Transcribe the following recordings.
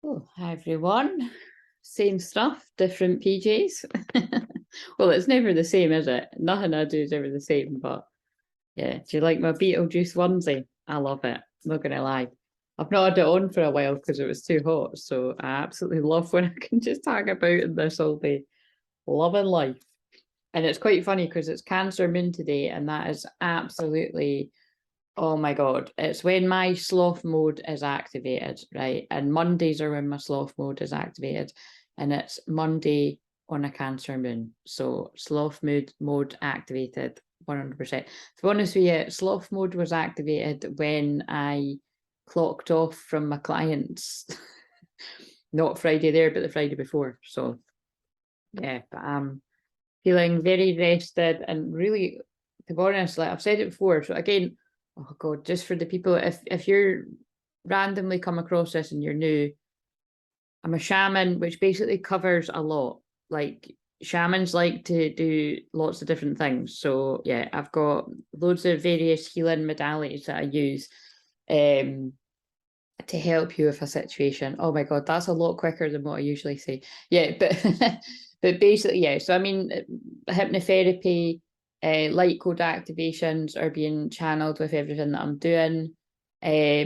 Oh, hi everyone. Same stuff, different PJs. Well, it's never the same, is it? Nothing I do is ever the same, but yeah. Do you like my Beetlejuice onesie? I love it. Not gonna lie. I've not had it on for a while because it was too hot. So I absolutely love when I can just hang about in this all day. Loving life. And it's quite funny because it's Cancer Moon today, and that is absolutely, oh my God, it's when my sloth mode is activated, right? And Mondays are when my sloth mode is activated, and it's Monday on a Cancer moon. So sloth mode activated 100%. To be honest with you, sloth mode was activated when I clocked off from my clients. Not Friday there, but the Friday before. So yeah, but I'm feeling very rested and really, to be honest, like I've said it before. So again, oh God, just for the people, if you're randomly come across this and you're new, I'm a shaman, which basically covers a lot. Like shamans like to do lots of different things. So yeah, I've got loads of various healing modalities that I use to help you with a situation. Oh my God, that's a lot quicker than what I usually say. Yeah, but but basically, yeah. So I mean, hypnotherapy, light code activations are being channeled with everything that I'm doing. Yeah,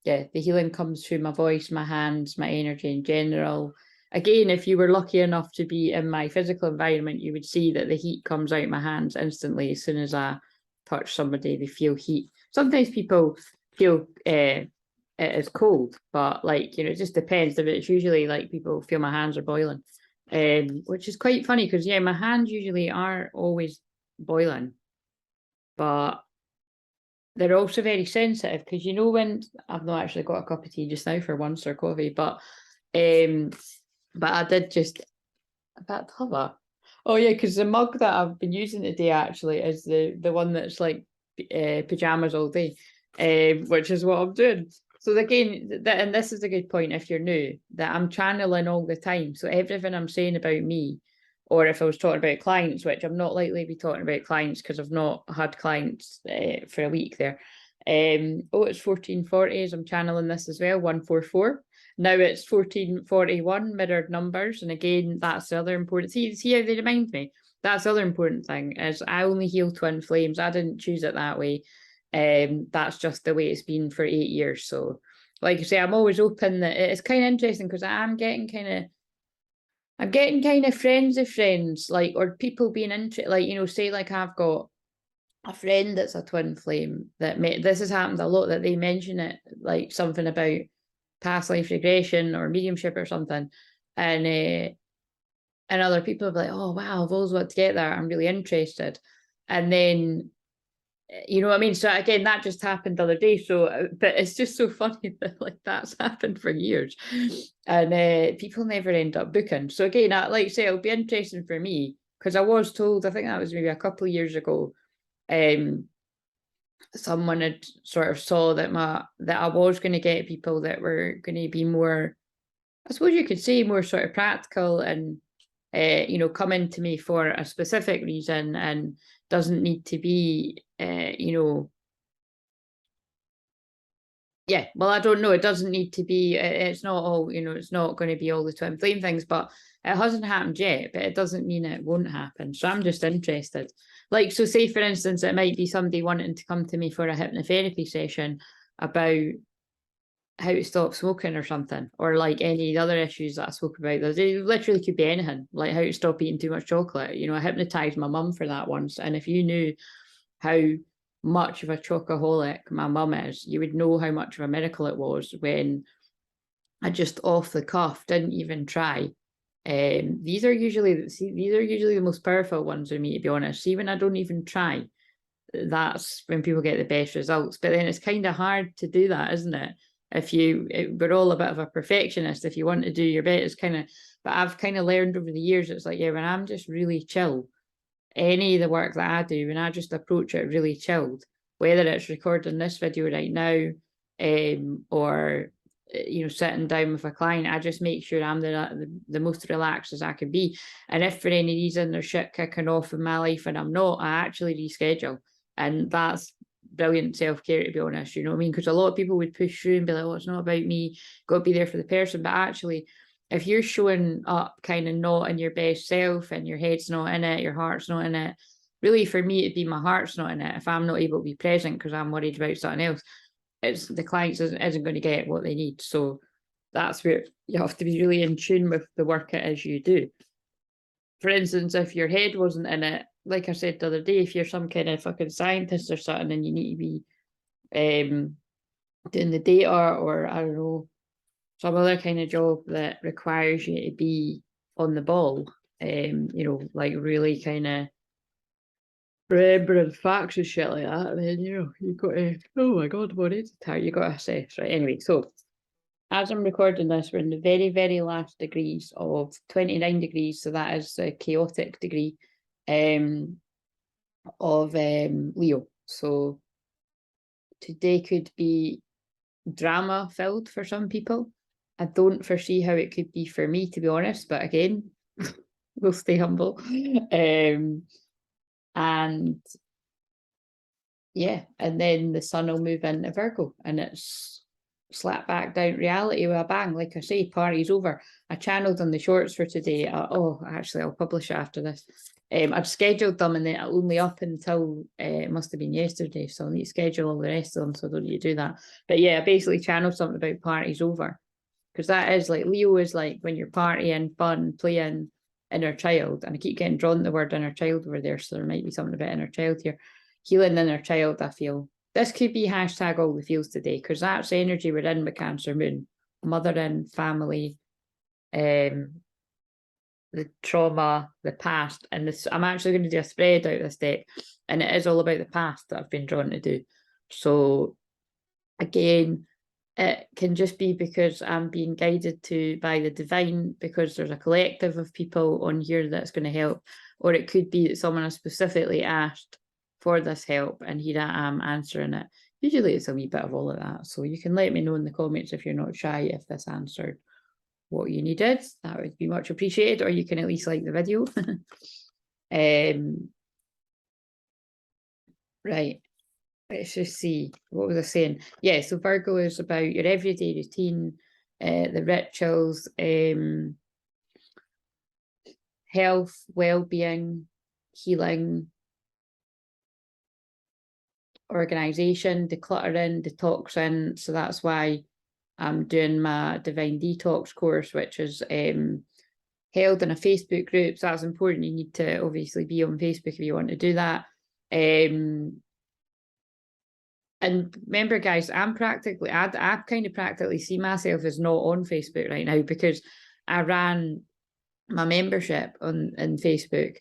the healing comes through my voice, my hands, my energy in general. Again, if you were lucky enough to be in my physical environment, you would see that the heat comes out my hands instantly as soon as I touch somebody. They feel heat. Sometimes people feel it is cold, but like, you know, it just depends. If it's usually like people feel my hands are boiling, which is quite funny because yeah, my hands usually are always boiling, but they're also very sensitive because you know when I've not actually got a cup of tea just now for once or coffee, but I did just a bit clever. Oh yeah, because the mug that I've been using today actually is the one that's like pajamas all day, which is what I'm doing. So again, and this is a good point if you're new, that I'm channeling all the time. So everything I'm saying about me, or if I was talking about clients, which I'm not likely to be talking about clients because I've not had clients for a week there. Oh, it's 1440s. I'm channeling this as well, 144. Now it's 1441 mirrored numbers. And again, that's the other important, see how they remind me. That's the other important thing is I only heal twin flames. I didn't choose it that way. That's just the way it's been for 8 years. So like I say, I'm always open. That it's kind of interesting because I'm getting kind of friends of friends, like, or people being into, like, you know, say like I've got a friend that's a twin flame that this has happened a lot, that they mention it, like something about past life regression or mediumship or something, and other people are like, oh wow, I've always wanted to get there, I'm really interested. And then, you know what I mean? So again, that just happened the other day. So, but it's just so funny that like that's happened for years, and people never end up booking. So again, like I say, it'll be interesting for me because I was told, I think that was maybe a couple of years ago, someone had sort of saw that I was going to get people that were going to be more, I suppose you could say, more sort of practical and you know, coming to me for a specific reason and doesn't need to be you know, yeah, well, I don't know, it doesn't need to be, it's not all, you know, it's not going to be all the twin flame things, but it hasn't happened yet, but it doesn't mean it won't happen. So I'm just interested. Like, so say for instance, it might be somebody wanting to come to me for a hypnotherapy session about how to stop smoking or something, or like any other issues that I spoke about. It literally could be anything, like how to stop eating too much chocolate. You know, I hypnotized my mum for that once, and if you knew how much of a chocoholic my mum is, you would know how much of a miracle it was when I just off the cuff didn't even try. These are usually the most powerful ones with me, to be honest. See, when I don't even try, that's when people get the best results. But then it's kind of hard to do that, isn't it? We're all a bit of a perfectionist. If you want to do your best, it's kind of, but I've kind of learned over the years, it's like, yeah, when I'm just really chill, any of the work that I do, when I just approach it really chilled, whether it's recording this video right now, or you know, sitting down with a client, I just make sure I'm the most relaxed as I can be. And if for any reason there's shit kicking off in my life and I'm not, I actually reschedule. And that's brilliant self-care, to be honest, you know what I mean? Because a lot of people would push through and be like, oh, it's not about me, got to be there for the person. But actually, if you're showing up kind of not in your best self and your head's not in it, your heart's not in it, really for me, it'd be my heart's not in it. If I'm not able to be present because I'm worried about something else, it's the client isn't going to get what they need. So that's where you have to be really in tune with the work it is you do. For instance, if your head wasn't in it, like I said the other day, if you're some kind of fucking scientist or something and you need to be doing the data, or I don't know, some other kind of job that requires you to be on the ball, you know, like really kind of remembering facts and shit like that, then, you know, you've got to, oh my God, what is it? How you got to assess, right? Anyway, so as I'm recording this, we're in the very, very last degrees of 29 degrees. So that is the chaotic degree of Leo. So today could be drama filled for some people. I don't foresee how it could be for me, to be honest. But again, we'll stay humble. And yeah, and then the sun will move into Virgo and it's slap back down reality with a bang. Like I say, party's over. I channeled on the shorts for today. Actually, I'll publish it after this. I've scheduled them and then only up until it must have been yesterday. So I'll need to schedule all the rest of them. So I don't need to do that. But yeah, I basically channeled something about party's over. Because that is like, Leo is like when you're partying, fun, playing, inner child. And I keep getting drawn to the word inner child over there. So there might be something about inner child here. Healing inner child, I feel. This could be hashtag all the feels today, because that's the energy we're in with Cancer Moon. Mothering, family, the trauma, the past. And this, I'm actually going to do a spread out of this deck. And it is all about the past that I've been drawn to do. So again, it can just be because I'm being guided to by the divine, because there's a collective of people on here that's going to help. Or it could be that someone has specifically asked for this help and here I am answering it. Usually it's a wee bit of all of that. So you can let me know in the comments if you're not shy if this answered what you needed. That would be much appreciated, or you can at least like the video. Right. Let's just see. What was I saying? Yeah, so Virgo is about your everyday routine, the rituals, health, well-being, healing, organization, decluttering, detoxing. So that's why I'm doing my Divine Detox course, which is held in a Facebook group. So that's important. You need to obviously be on Facebook if you want to do that. And remember, guys, I kind of practically see myself as not on Facebook right now, because I ran my membership on Facebook,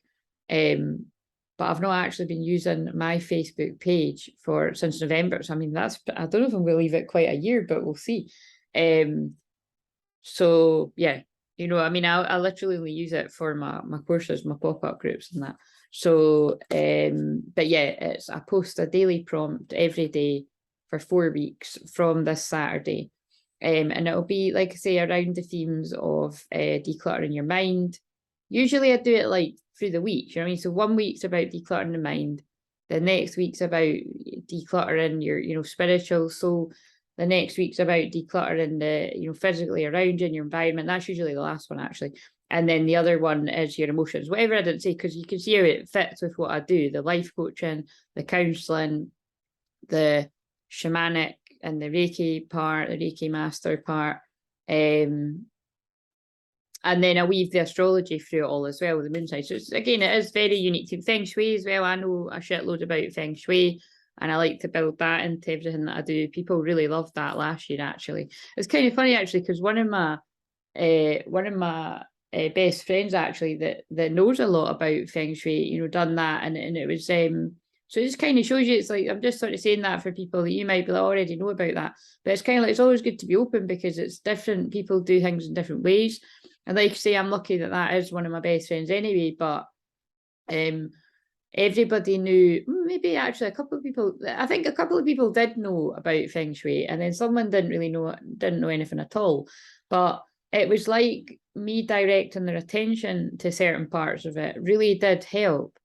but I've not actually been using my Facebook page since November. So I mean, I don't know if I'm going to leave it quite a year, but we'll see. So yeah, you know, I mean, I literally only use it for my courses, my pop-up groups and that. So, but yeah, I post a daily prompt every day for 4 weeks from this Saturday. And it'll be, like I say, around the themes of decluttering your mind. Usually I do it like through the week, you know what I mean? So 1 week's about decluttering the mind. The next week's about decluttering your, you know, spiritual soul. The next week's about decluttering the, you know, physically around you in your environment. That's usually the last one, actually. And then the other one is your emotions, whatever I didn't say, because you can see how it fits with what I do, the life coaching, the counselling, the shamanic and the Reiki part, the Reiki master part. And then I weave the astrology through it all as well, the moon side. So again, it is very unique to Feng Shui as well. I know a shitload about Feng Shui, and I like to build that into everything that I do. People really loved that last year, actually. It's kind of funny, actually, because one of my best friends, actually, that knows a lot about Feng Shui, you know, done that, and it was so it just kind of shows you, it's like, I'm just sort of saying that for people that you might be like, already know about that, but it's kind of like, it's always good to be open, because it's different, people do things in different ways. And like I say, I'm lucky that is one of my best friends anyway, but everybody knew, maybe actually a couple of people, I think a couple of people did know about Feng Shui, and then someone didn't know anything at all. But it was like me directing their attention to certain parts of it really did help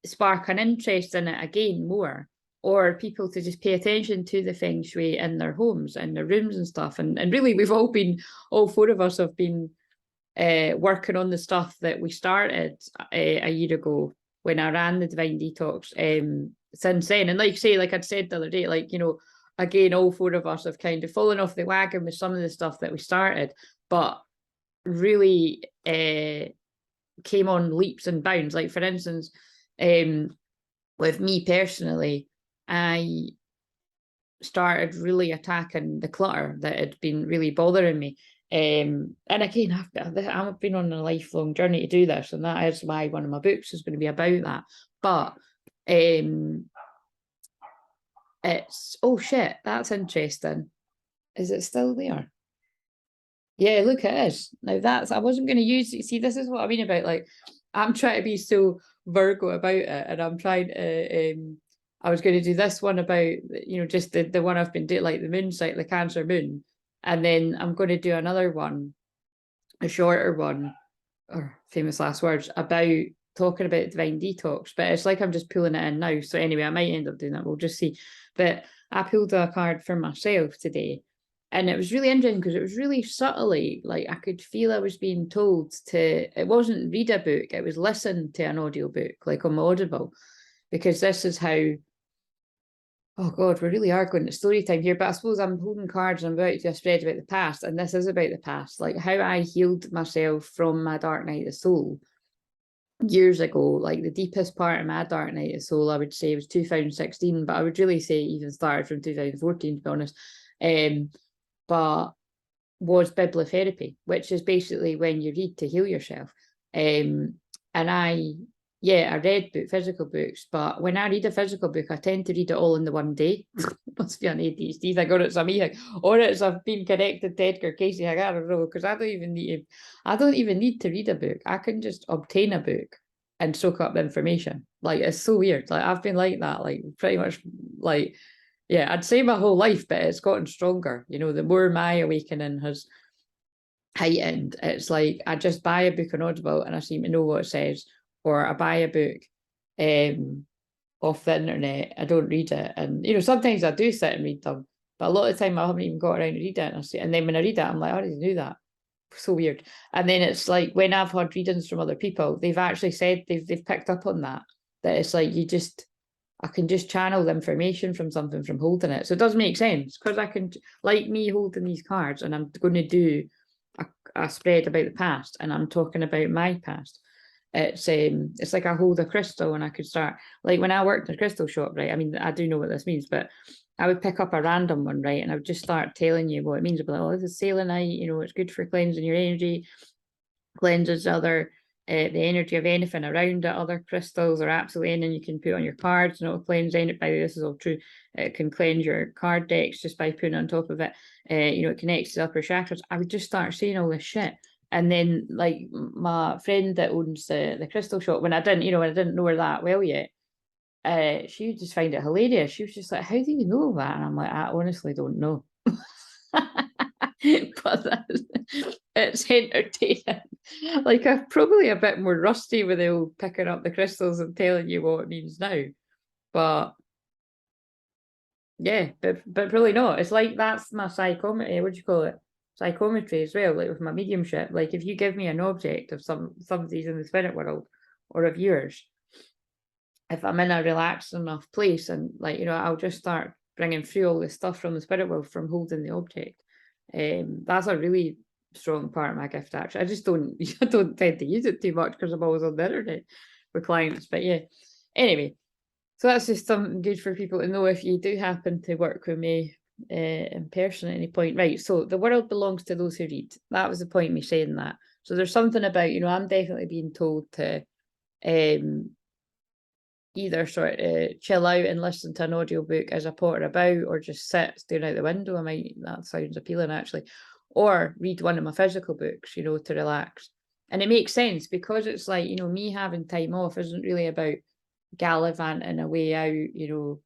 spark an interest in it again more, or people to just pay attention to the feng shui in their homes and their rooms and stuff. And really, we've all four of us have been working on the stuff that we started a year ago when I ran the Divine Detox since then. And like you say, like I'd said the other day, like, you know, again, all four of us have kind of fallen off the wagon with some of the stuff that we started, but really came on leaps and bounds. Like, for instance, with me personally, I started really attacking the clutter that had been really bothering me. And again, I've been on a lifelong journey to do this, and that is why one of my books is going to be about that. But it's, oh shit, that's interesting. Is it still there? Yeah, look, it is. Now that's, I wasn't going to use, see, this is what I mean about, like, I'm trying to be so Virgo about it, and I'm trying to, I was going to do this one about, you know, just the one I've been doing, like the moon site, the Cancer moon. And then I'm going to do another one, a shorter one, or famous last words, about talking about Divine Detox. But it's like I'm just pulling it in now. So anyway, I might end up doing that. We'll just see. But I pulled a card for myself today. And it was really interesting because it was really subtly, like I could feel I was being told to, it wasn't read a book, it was listen to an audio book, like on Audible, because this is how, oh God, we really are going to story time here. But I suppose I'm holding cards and I'm about to do a spread about the past, and this is about the past, like how I healed myself from my dark night of soul years ago. Like the deepest part of my dark night of soul, I would say, was 2016, but I would really say even started from 2014, to be honest. But was bibliotherapy, which is basically when you read to heal yourself. And I read physical books, but when I read a physical book, I tend to read it all in the one day. Must be an ADHD thing, or it's a me thing, or it's I've been connected to Edgar Cayce. I don't know, because I don't even need to read a book. I can just obtain a book and soak up the information. Like, it's so weird. Like, I've been like that, like pretty much, like, yeah, I'd say my whole life, but it's gotten stronger. You know, the more my awakening has heightened, it's like I just buy a book on Audible and I seem to know what it says, or I buy a book off the internet, I don't read it. And, you know, sometimes I do sit and read them, but a lot of the time I haven't even got around to read it. And then when I read it, I'm like, I already knew that. So weird. And then it's like when I've had readings from other people, they've actually said they've picked up on that it's like I can just channel the information from something from holding it. So it does make sense, because I can, like me holding these cards, and I'm going to do a spread about the past, and I'm talking about my past. It's like I hold a crystal and I could start, like when I worked in a crystal shop, right? I mean, I do know what this means, but I would pick up a random one, right? And I would just start telling you what it means. I'd be like, oh, this is selenite, you know, it's good for cleansing your energy, cleanses the energy of anything around it. Other crystals or absolutely anything you can put on your cards, and it'll cleanse any. By the way, this is all true. It can cleanse your card decks just by putting on top of it. You know, it connects to the upper chakras. I would just start saying all this shit. And then, like, my friend that owns the crystal shop, when I didn't know her that well yet, she would just find it hilarious. She was just like, how do you know that? And I'm like, I honestly don't know. But it's entertaining. Like, I'm probably a bit more rusty with the old picking up the crystals and telling you what it means now. But yeah, but really not. It's like, that's my psychometry. What do you call it? Psychometry as well, like with my mediumship. Like, if you give me an object of somebody's in the spirit world or of yours, if I'm in a relaxed enough place, and, like, you know, I'll just start bringing through all this stuff from the spirit world from holding the object. That's a really strong part of my gift, actually. I just don't I don't tend to use it too much because I'm always on the internet with clients. But yeah, anyway, so that's just something good for people to know if you do happen to work with me in person at any point. Right, so the world belongs to those who read. That was the point of me saying that. So there's something about, you know, I'm definitely being told to either sort of chill out and listen to an audiobook as I potter about, or just sit staring out the window. That sounds appealing, actually. Or read one of my physical books, you know, to relax. And it makes sense, because it's like, you know, me having time off isn't really about gallivanting away out, you know,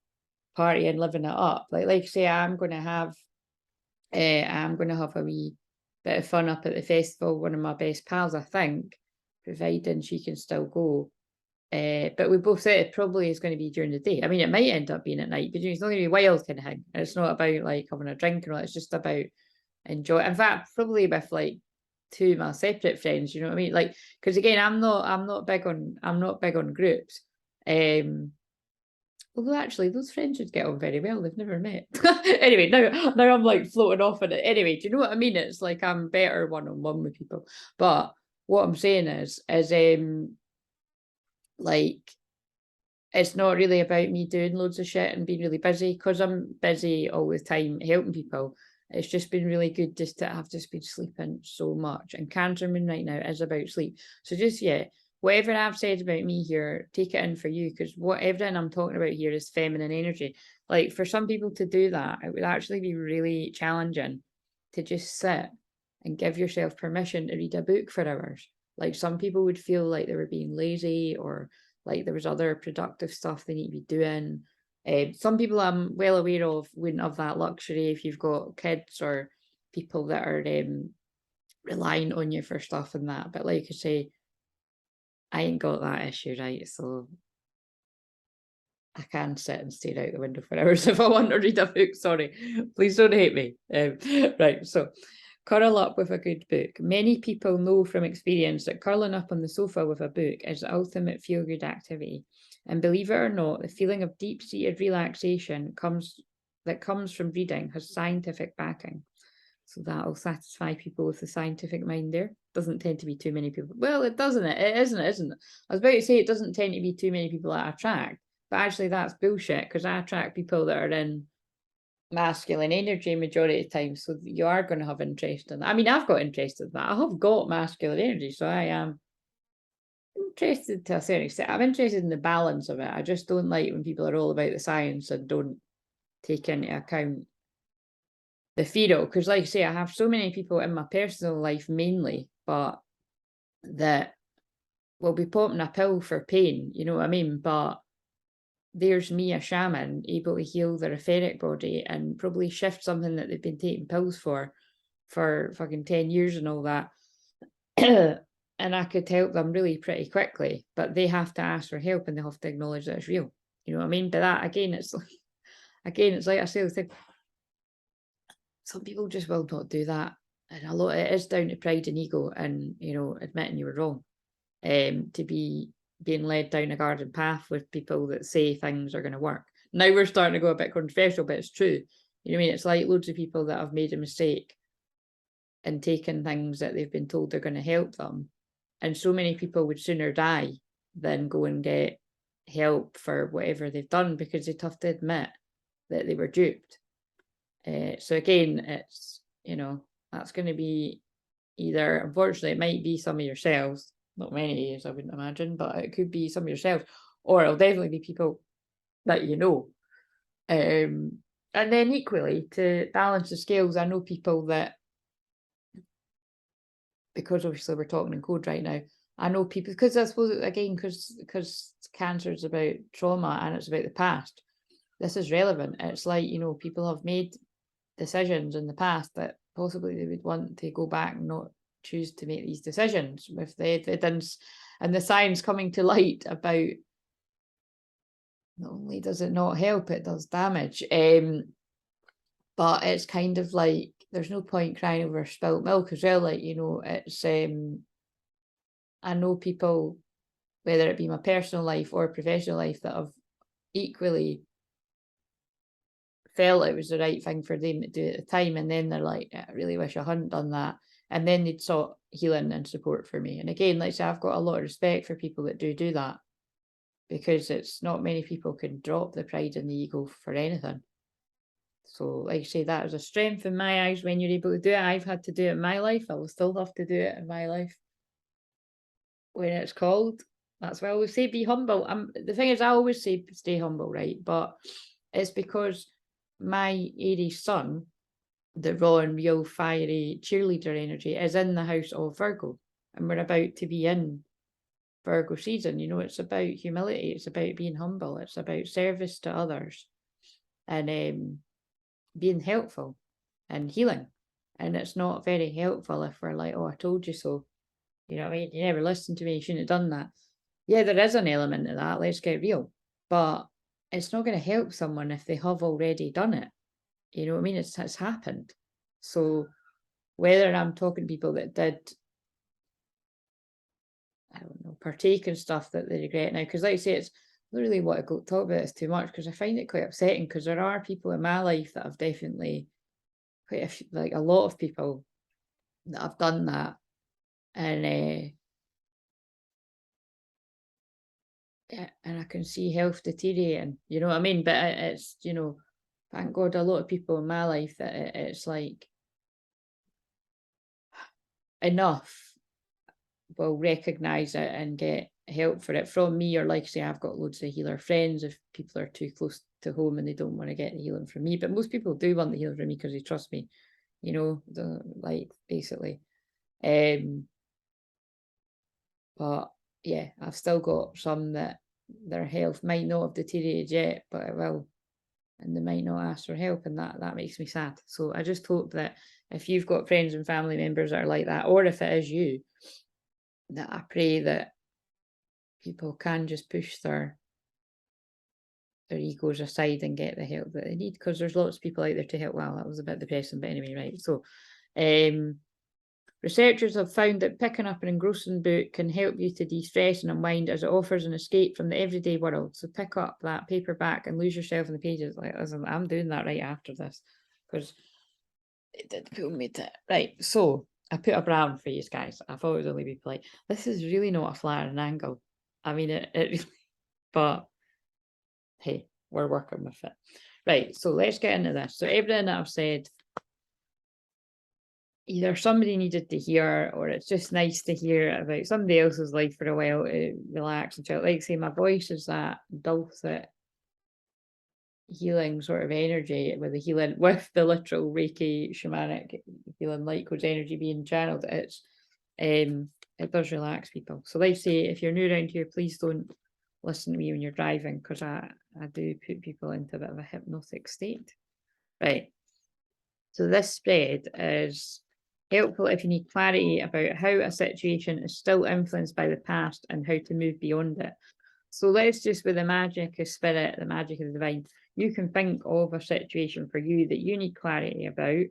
partying, living it up. Like say, I'm going to have a wee bit of fun up at the festival. One of my best pals, I think, providing she can still go. But we both said it probably is going to be during the day. I mean, it might end up being at night, but it's not going to be wild kind of thing. It's not about like having a drink and all. It's just about enjoy. In fact, probably with like two of my separate friends. You know what I mean? Like, because again, I'm not big on groups. Although actually, those friends would get on very well. They've never met. Anyway, now I'm like floating off in it. Anyway, do you know what I mean? It's like I'm better one-on-one with people. But what I'm saying is like, it's not really about me doing loads of shit and being really busy, because I'm busy all the time helping people. It's just been really good just to have just been sleeping so much. And Cancer Moon right now is about sleep. So just, yeah, whatever I've said about me here, take it in for you, because what everything I'm talking about here is feminine energy. Like, for some people to do that, it would actually be really challenging to just sit and give yourself permission to read a book for hours. Like, some people would feel like they were being lazy, or like there was other productive stuff they need to be doing. Some people I'm well aware of wouldn't have that luxury if you've got kids or people that are relying on you for stuff and that. But like I say, I ain't got that issue, right? So I can sit and stare out the window for hours if I want to read a book. Sorry, please don't hate me. Right, so curl up with a good book. Many people know from experience that curling up on the sofa with a book is the ultimate feel-good activity. And believe it or not, the feeling of deep-seated relaxation that comes from reading has scientific backing. So that'll satisfy people with the scientific mind there. Doesn't tend to be too many people. Well, it doesn't. It isn't. I was about to say it doesn't tend to be too many people that I attract. But actually that's bullshit, because I attract people that are in masculine energy majority of the time, so you are going to have interest in that. I mean, I've got interest in that. I have got masculine energy, so I am interested to a certain extent. I'm interested in the balance of it. I just don't like when people are all about the science and don't take into account the feral, because like I say, I have so many people in my personal life mainly, but that will be popping a pill for pain, you know what I mean? But there's me, a shaman, able to heal their etheric body and probably shift something that they've been taking pills for fucking 10 years and all that. And I could help them really pretty quickly, but they have to ask for help and they have to acknowledge that it's real. You know what I mean? But that again, it's like I say, some people just will not do that. And a lot, it is down to pride and ego and, you know, admitting you were wrong. To be being led down a garden path with people that say things are going to work. Now we're starting to go a bit controversial, but it's true. You know what I mean? It's like loads of people that have made a mistake and taken things that they've been told are going to help them. And so many people would sooner die than go and get help for whatever they've done, because they'd have to admit that they were duped. So again, it's, you know, that's going to be either, unfortunately, it might be some of yourselves. Not many years, I wouldn't imagine, but it could be some of yourselves, or it'll definitely be people that you know. And then equally, to balance the scales, I know people that, because obviously we're talking in code right now, I know people, because I suppose, again, because cancer is about trauma and it's about the past, this is relevant. It's like, you know, people have made decisions in the past that possibly they would want to go back and not choose to make these decisions, with the evidence and the science coming to light about not only does it not help, it does damage. But it's kind of like there's no point crying over spilt milk as well. Like, you know, it's I know people, whether it be my personal life or professional life, that have equally felt it was the right thing for them to do at the time, and then they're like, I really wish I hadn't done that, and then they'd sought healing and support for me. And again, like I say, I've got a lot of respect for people that do that, because it's not many people can drop the pride and the ego for anything. So like I say, that is a strength in my eyes when you're able to do it. I've had to do it in my life. I will still have to do it in my life when it's called. That's why I always say, be humble. The thing is, I always say stay humble, right? But it's because my Aries sun, the raw and real fiery cheerleader energy, is in the house of Virgo, and we're about to be in Virgo season. You know, it's about humility, it's about being humble, it's about service to others, and being helpful and healing. And it's not very helpful if we're like, oh, I told you so. You know what I mean? You never listened to me, you shouldn't have done that. Yeah, there is an element of that, let's get real. But it's not going to help someone if they have already done it. You know what I mean? It's happened. So whether I'm talking to people that did, I don't know, partake in stuff that they regret now, because like I say, it's I don't really want to go talk about this too much because I find it quite upsetting, because there are people in my life that have definitely quite a few, like a lot of people that have done that, and yeah, and I can see health deteriorating, you know what I mean? But it's, you know, thank God a lot of people in my life that it's like enough will recognise it and get help for it from me, or like I say, I've got loads of healer friends if people are too close to home and they don't want to get the healing from me. But most people do want the healing from me because they trust me, you know, like basically. But yeah, I've still got some that their health might not have deteriorated yet, but it will, and they might not ask for help, and that makes me sad. So I just hope that if you've got friends and family members that are like that, or if it is you, that I pray that people can just push their egos aside and get the help that they need, because there's lots of people out there to help. Well, that was a bit depressing, but anyway, right. So researchers have found that picking up an engrossing book can help you to de-stress and unwind, as it offers an escape from the everyday world. So pick up that paperback and lose yourself in the pages. Like, listen, I'm doing that right after this, because it did pull me to right. So I put a brown for you guys. I thought it would only be polite. This is really not a flattering angle. I mean it but hey, we're working with it. Right, so let's get into this. So everything that I've said, either somebody needed to hear, or it's just nice to hear about somebody else's life for a while to relax and chill. Like say, my voice is that dulcet healing sort of energy, with the healing, with the literal Reiki shamanic healing light codes energy being channeled. It does relax people. So like say, if you're new around here, please don't listen to me when you're driving, because I do put people into a bit of a hypnotic state. Right. So this spread is helpful if you need clarity about how a situation is still influenced by the past and how to move beyond it. So let's just, with the magic of spirit, the magic of the divine, you can think of a situation for you that you need clarity about,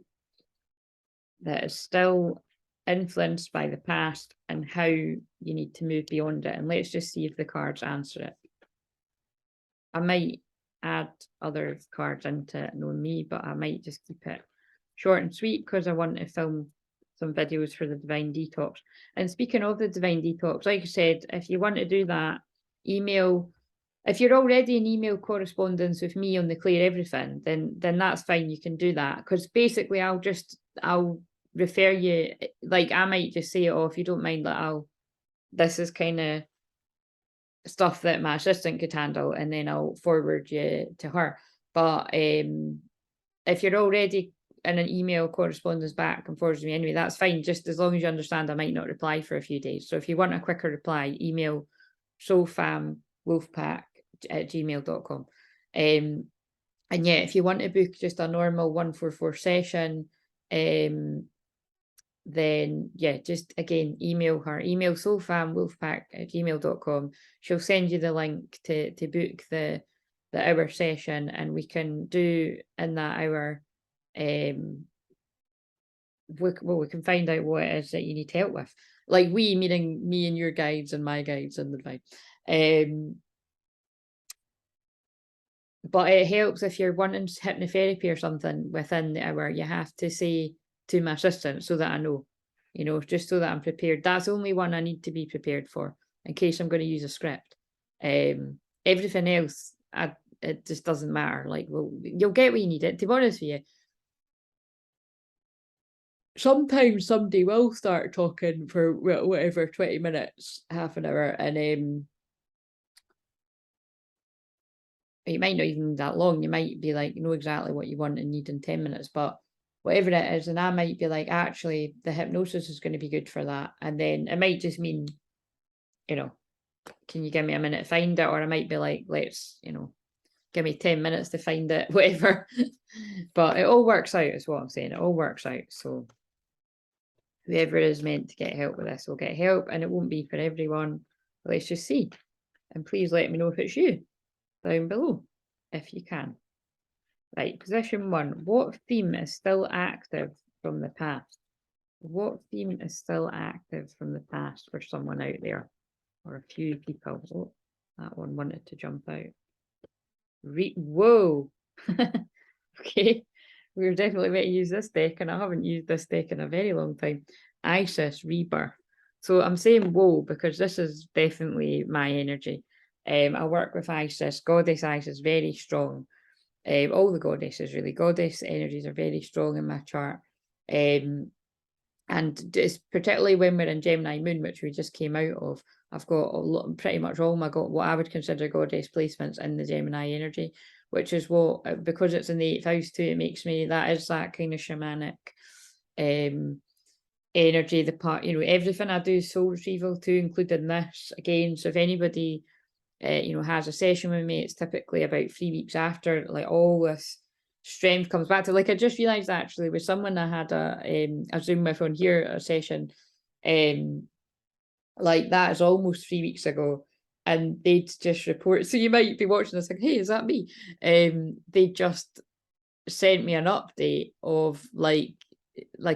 that is still influenced by the past, and how you need to move beyond it. And let's just see if the cards answer it. I might add other cards into it, knowing me, but I might just keep it short and sweet, because I want to film some videos for the Divine Detox. And speaking of the Divine Detox, like I said, if you want to do that, email. If you're already in email correspondence with me on the Clair Everything, then that's fine. You can do that, because basically I'll refer you. Like I might just say, oh, if you don't mind, that this is kind of stuff that my assistant could handle, and then I'll forward you to her. But if you're already in an email correspondence back and forwards me anyway, that's fine, just as long as you understand I might not reply for a few days. So if you want a quicker reply, email soulfamwolfpack@gmail.com. And yeah, if you want to book just a normal 144 session, then yeah, just again, email her, email soulfamwolfpack@gmail.com. She'll send you the link to book the hour session, and we can do in that hour, we can find out what it is that you need help with. Like we, meaning me and your guides and my guides and the divine. But it helps if you're wanting hypnotherapy or something within the hour, you have to say to my assistant, so that I know, you know, just so that I'm prepared. That's the only one I need to be prepared for, in case I'm going to use a script. Everything else, it just doesn't matter. Like, well, you'll get what you need. It, to be honest with you, sometimes somebody will start talking for whatever, 20 minutes, half an hour, and it might not even be that long. You might be like, know exactly what you want and need in 10 minutes, but whatever it is, and I might be like, actually, the hypnosis is going to be good for that. And then it might just mean, you know, can you give me a minute to find it? Or I might be like, let's, you know, give me 10 minutes to find it, whatever. But it all works out, is what I'm saying. It all works out. So whoever is meant to get help with this will get help, and it won't be for everyone. Let's just see. And please let me know if it's you down below, if you can. Right, position 1. What theme is still active from the past? What theme is still active from the past for someone out there? Or a few people. Oh, that one wanted to jump out. Whoa! Okay, we're definitely going to use this deck, and I haven't used this deck in a very long time. Isis Rebirth. So I'm saying whoa because this is definitely my energy. I work with Isis, Goddess Isis, very strong. All the goddesses really. Goddess energies are very strong in my chart. And it's particularly when we're in Gemini Moon, which we just came out of, I've got a lot, pretty much all my what I would consider goddess placements in the Gemini energy, which is what, because it's in the 8th house too, it makes me, that is that kind of shamanic energy, the part, you know, everything I do is soul retrieval too, including this again. So if anybody you know, has a session with me, it's typically about 3 weeks after, like all this strength comes back to. Like I just realized actually with someone I had a Zoom with on here, a session, like that is almost 3 weeks ago, and they'd just report, so you might be watching this like, hey, is that me? They just sent me an update of like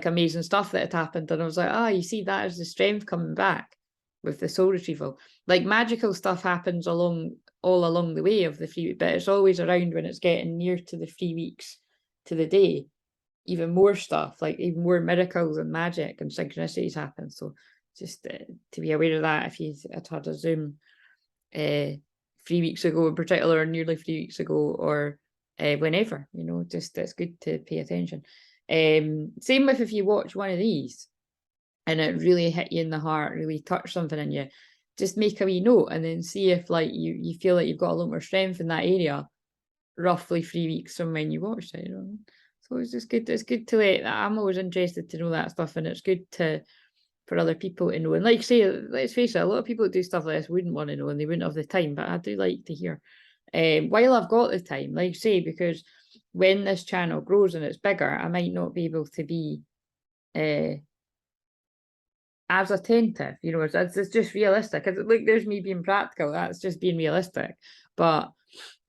amazing stuff that had happened, and I was like, ah, you see, that is the strength coming back with the soul retrieval. Like magical stuff happens all along the way of the 3 week, but it's always around when it's getting near to the 3 weeks to the day, even more stuff, like even more miracles and magic and synchronicities happen. So just to be aware of that if you had a Zoom 3 weeks ago in particular, or nearly 3 weeks ago, or whenever, you know, just it's good to pay attention. Same with if you watch one of these and it really hit you in the heart, really touched something in you, just make a wee note and then see if like you feel like you've got a lot more strength in that area roughly 3 weeks from when you watched it, you know. So it's just good, it's good to let, I'm always interested to know that stuff, and it's good to for other people to know. And like say, let's face it, a lot of people that do stuff like this wouldn't want to know and they wouldn't have the time, but I do like to hear while I've got the time, like say, because when this channel grows and it's bigger, I might not be able to be as attentive, you know. It's just realistic. Like there's me being practical, that's just being realistic. But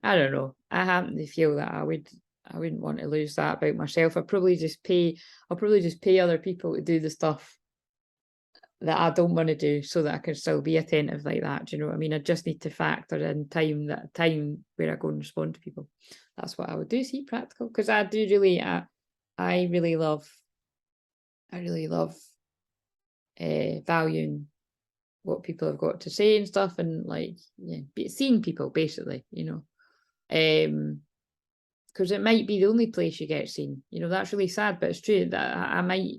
I don't know, I happen to feel that I wouldn't want to lose that about myself. I'll probably just pay other people to do the stuff that I don't want to do so that I can still be attentive like that. Do you know what I mean? I just need to factor in time where I go and respond to people. That's what I would do. See, practical, because I do really, I really love valuing what people have got to say and stuff, and like, yeah, seeing people basically, you know, because it might be the only place you get seen, you know. That's really sad, but it's true that I might,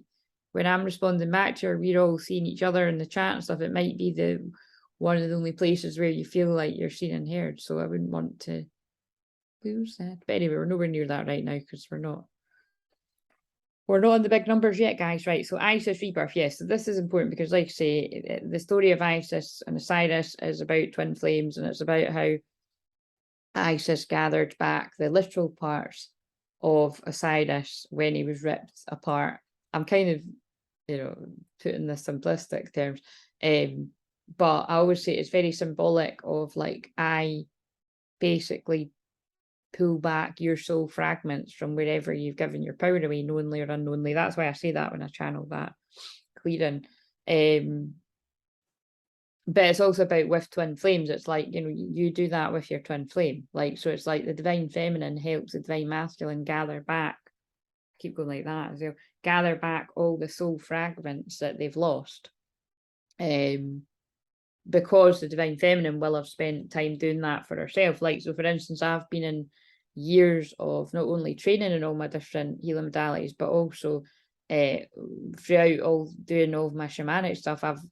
when I'm responding back to her, we're all seeing each other in the chat and stuff, it might be the one of the only places where you feel like you're seen and heard. So I wouldn't want to lose that. But anyway, we're nowhere near that right now because we're not on the big numbers yet, guys. Right, so Isis Rebirth, yes. So this is important because, like I say, the story of Isis and Osiris is about twin flames, and it's about how Isis gathered back the literal parts of Osiris when he was ripped apart. I'm kind of, you know, putting the simplistic terms, but I always say it's very symbolic of like, I basically pull back your soul fragments from wherever you've given your power away, knowingly or unknowingly. That's why I say that when I channel that clearing. But it's also about with twin flames, it's like, you know, you do that with your twin flame, like, so it's like the divine feminine helps the divine masculine gather back, keep going like that as well, gather back all the soul fragments that they've lost, because the divine feminine will have spent time doing that for herself. Like, so for instance, I've been in years of not only training in all my different healing modalities, but also throughout doing all of my shamanic stuff, I've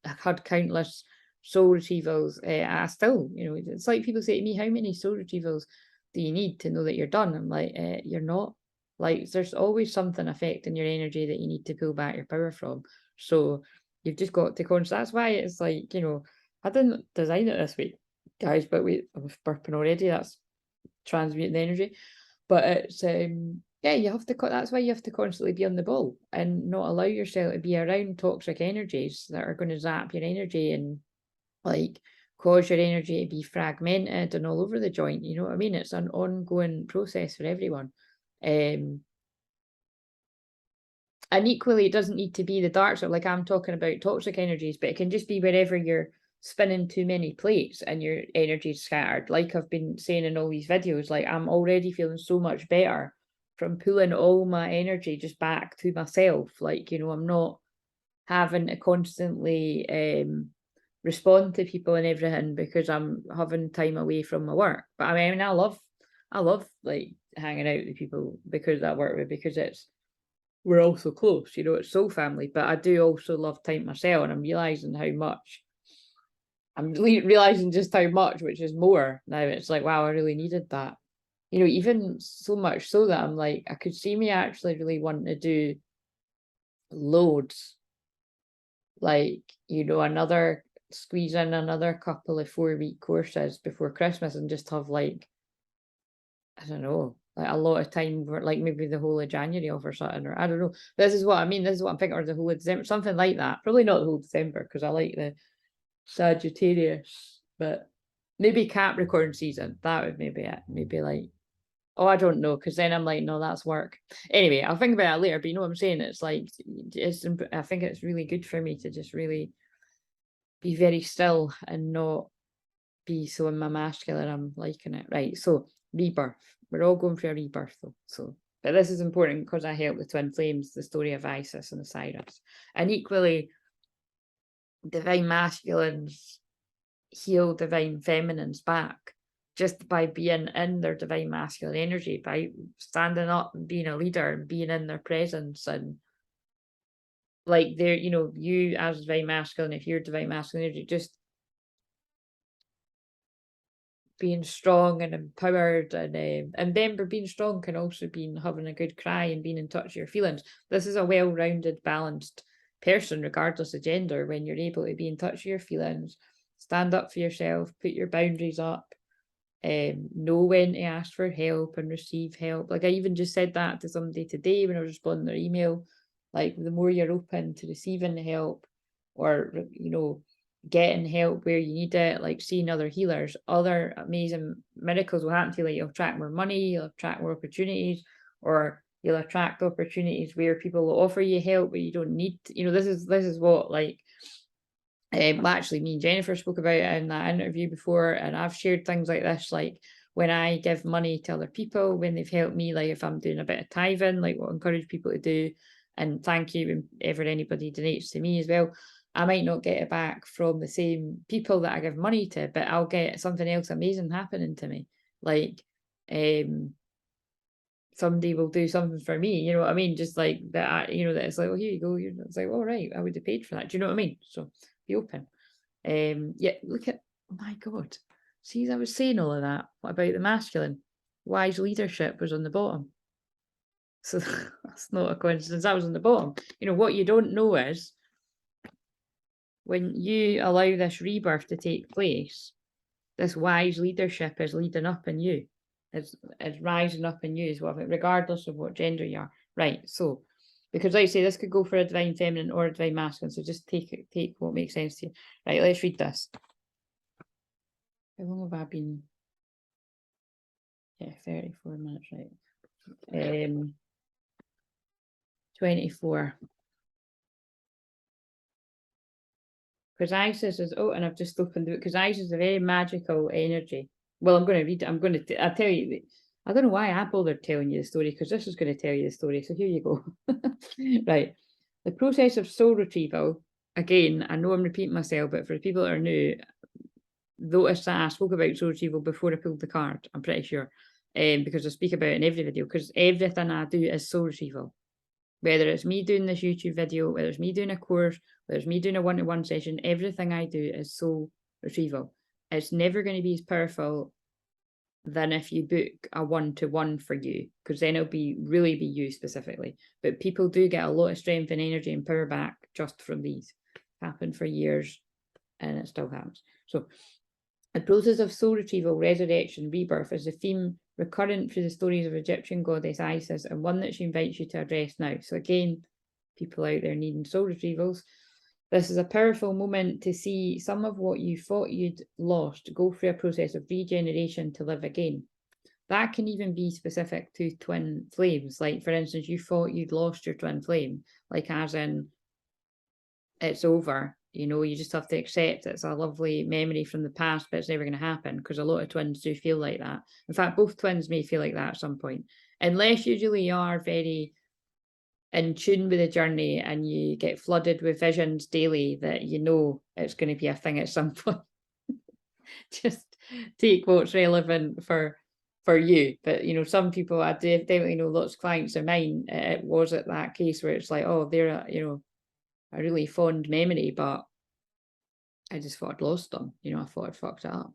had countless soul retrievals. I still, you know, it's like people say to me, how many soul retrievals do you need to know that you're done? I'm like, you're not. Like, there's always something affecting your energy that you need to pull back your power from. So you've just got to concentrate. That's why it's like, you know, I didn't design it this way, guys, but I was burping already. That's transmuting the energy. But it's yeah, you have to, that's why you have to constantly be on the ball and not allow yourself to be around toxic energies that are going to zap your energy and like cause your energy to be fragmented and all over the joint. You know what I mean? It's an ongoing process for everyone. And equally, it doesn't need to be the dark side, like I'm talking about toxic energies, but it can just be wherever you're spinning too many plates and your energy's scattered. Like I've been saying in all these videos, like I'm already feeling so much better from pulling all my energy just back to myself. Like, you know, I'm not having to constantly respond to people and everything because I'm having time away from my work. But I mean, I love like hanging out with people because I work with, because we're all so close, you know, it's soul family. But I do also love time myself, and I'm realizing how much realizing just how much, which is more now. It's like, wow, I really needed that, you know, even so much so that I'm like, I could see me actually really wanting to do loads, like, you know, squeeze in another couple of 4-week courses before Christmas and just have, like, I don't know, like a lot of time for, like, maybe the whole of January off or something, or I don't know. This is what I mean. This is what I'm thinking, or the whole of December, something like that. Probably not the whole December because I like the Sagittarius, but maybe Capricorn season. That would maybe it. Maybe like, oh, I don't know, because then I'm like, no, that's work. Anyway, I'll think about it later. But you know what I'm saying? It's like, I think it's really good for me to just really be very still and not be so in my masculine. I'm liking it. Right. So rebirth. We're all going for a rebirth though. So, but this is important because I help the twin flames, the story of Isis and Osiris. And equally, divine masculines heal divine feminines back just by being in their divine masculine energy, by standing up and being a leader and being in their presence. And like, they're, you know, you as divine masculine, if you're divine masculine energy, just being strong and empowered. And remember, being strong can also be having a good cry and being in touch with your feelings. This is a well-rounded, balanced person, regardless of gender, when you're able to be in touch with your feelings, stand up for yourself, put your boundaries up, know when to ask for help and receive help. Like I even just said that to somebody today when I was responding to their email. Like, the more you're open to receiving help, or, you know, getting help where you need it, like seeing other healers, other amazing miracles will happen to you. Like, you'll attract more money, you'll attract more opportunities, or you'll attract opportunities where people will offer you help but you don't need to, you know. This is what, like, actually me and Jennifer spoke about it in that interview before, and I've shared things like this, like when I give money to other people when they've helped me, like if I'm doing a bit of tithing, like what I encourage people to do, and thank you whenever anybody donates to me as well. I might not get it back from the same people that I give money to, but I'll get something else amazing happening to me. Like, somebody will do something for me, you know what I mean? Just like that, you know, that it's like, oh, here you go. It's like, all right, I would have paid for that. Do you know what I mean? So be open. Yeah, look at, oh my God. See, I was saying all of that. What about the masculine? Wise leadership was on the bottom. So that's not a coincidence. That was on the bottom. You know, what you don't know is when you allow this rebirth to take place, this wise leadership is leading up in you. It's rising up in you as well, regardless of what gender you are. Right. So, because like I say, this could go for a divine feminine or a divine masculine. So just take what makes sense to you. Right, let's read this. How long have I been? Yeah, 34 minutes, right. 24. Because Isis is, oh, and I've just opened it, because Isis is a very magical energy. Well, I'm going to read it. I'll tell you, I don't know why I bothered telling you the story, because this is going to tell you the story. So here you go. Right. The process of soul retrieval, again, I know I'm repeating myself, but for the people that are new, notice that I spoke about soul retrieval before I pulled the card, I'm pretty sure. Because I speak about it in every video, because everything I do is soul retrieval. Whether it's me doing this YouTube video, whether it's me doing a course, whether it's me doing a one-to-one session, everything I do is soul retrieval. It's never going to be as powerful than if you book a one-to-one for you, because then it'll really be you specifically. But people do get a lot of strength and energy and power back just from these. Happened for years and it still happens. So the process of soul retrieval, resurrection, rebirth is a theme recurrent through the stories of Egyptian goddess Isis, and one that she invites you to address now. So again, people out there needing soul retrievals, This is a powerful moment to see some of what you thought you'd lost go through a process of regeneration to live again. That can even be specific to twin flames. Like, for instance, you thought you'd lost your twin flame, like as in it's over. You know, you just have to accept it's a lovely memory from the past, but it's never going to happen, because a lot of twins do feel like that. In fact, both twins may feel like that at some point, unless you really are very in tune with the journey and you get flooded with visions daily that you know it's going to be a thing at some point. Just take what's relevant for you. But you know, some people, I definitely know lots of clients of mine, it was at that case where it's like, oh, they're you know, a really fond memory, but I just thought I'd lost them. You know, I thought I'd fucked it up.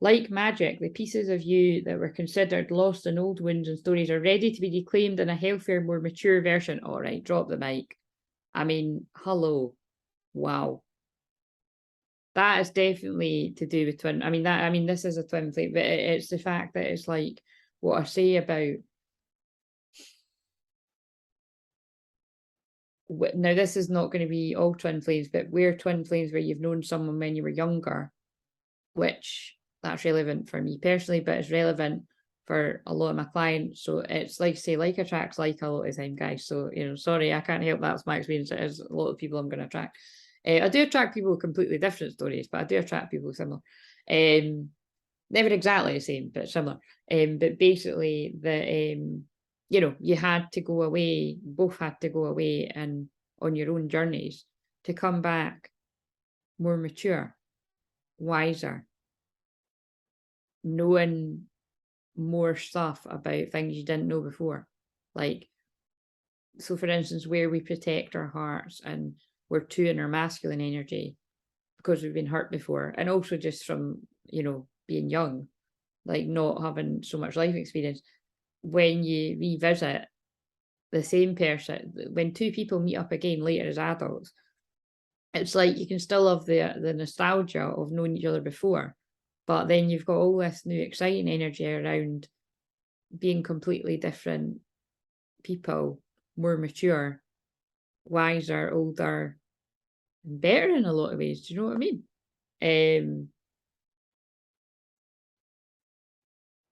Like magic, the pieces of you that were considered lost in old wounds and stories are ready to be reclaimed in a healthier, more mature version. All right, drop the mic. I mean, hello. Wow. That is definitely to do with twin. I mean, this is a twin flame, but it's the fact that it's like what I say about. Now, this is not going to be all twin flames, but we're twin flames where you've known someone when you were younger, which that's relevant for me personally, but it's relevant for a lot of my clients. So it's like, say, like attracts like a lot of the time, guys. So, you know, sorry, I can't help that's my experience. It is a lot of people I'm going to attract. I do attract people with completely different stories, but I do attract people similar. Never exactly the same, but similar. But basically, you know, you had to go away, both had to go away and on your own journeys to come back more mature, wiser, knowing more stuff about things you didn't know before. Like, so for instance, where we protect our hearts and we're too in our masculine energy because we've been hurt before, and also just from, you know, being young, like not having so much life experience. When you revisit the same person, when two people meet up again later as adults, it's like you can still have the nostalgia of knowing each other before, but then you've got all this new exciting energy around being completely different people, more mature, wiser, older, and better in a lot of ways. Do you know what I mean?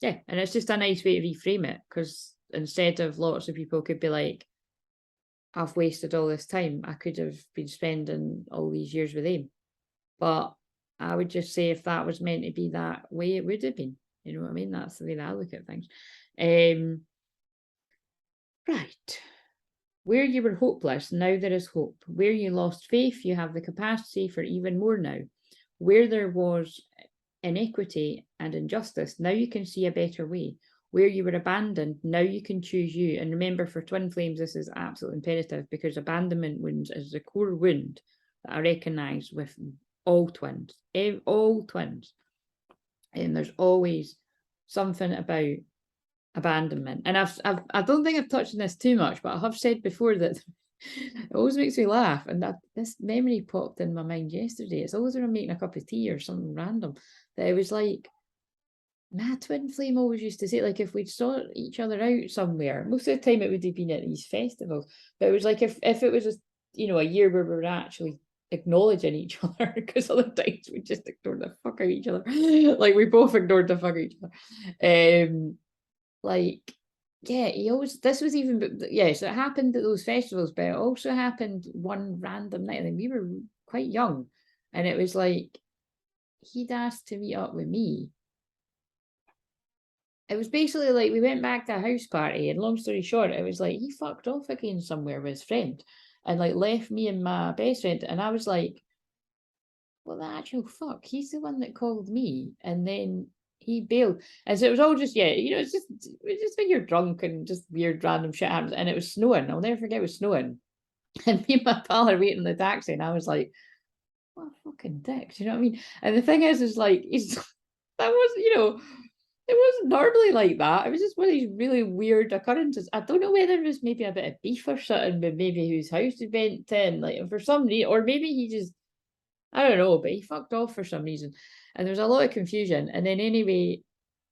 Yeah, and it's just a nice way to reframe it, because instead of lots of people could be like, I've wasted all this time, I could have been spending all these years with him. But I would just say, if that was meant to be that way, it would have been. You know what I mean? That's the way that I look at things. Right. Where you were hopeless, now there is hope. Where you lost faith, you have the capacity for even more now. Where there was inequity and injustice, now you can see a better way. Where you were abandoned, now you can choose you. And remember, for twin flames, this is absolutely imperative, because abandonment wounds is the core wound that I recognise with all twins. All twins. And there's always something about abandonment. And I don't think I've touched on this too much, but I have said before that it always makes me laugh. And this memory popped in my mind yesterday. It's always when I'm making a cup of tea or something random, that it was like, my twin flame always used to say, like, if we'd saw each other out somewhere, most of the time it would have been at these festivals, but it was like, if it was just, you know, a year where we were actually acknowledging each other, because other times we just ignored the fuck out of each other. Like, we both ignored the fuck out of each other. Like, yeah, he always, this was even, yeah, so it happened at those festivals, but it also happened one random night. I think we were quite young, and it was like, he'd asked to meet up with me. It was basically like, we went back to a house party, and long story short, it was like, he fucked off again somewhere with his friend and like left me and my best friend. And I was like, well, the actual fuck, he's the one that called me, and then he bailed. And so it was all just, yeah, you know, it's just when you're drunk and just weird random shit happens. And it was snowing. I'll never forget, it was snowing. And me and my pal are waiting in the taxi, and I was like, what a fucking dick. Do you know what I mean? And the thing is like, he's that was, you know, it wasn't normally like that. It was just one of these really weird occurrences. I don't know whether it was maybe a bit of beef or something, but maybe whose house he went to, and like, for some reason, or maybe he just, I don't know, but he fucked off for some reason. And there was a lot of confusion. And then anyway,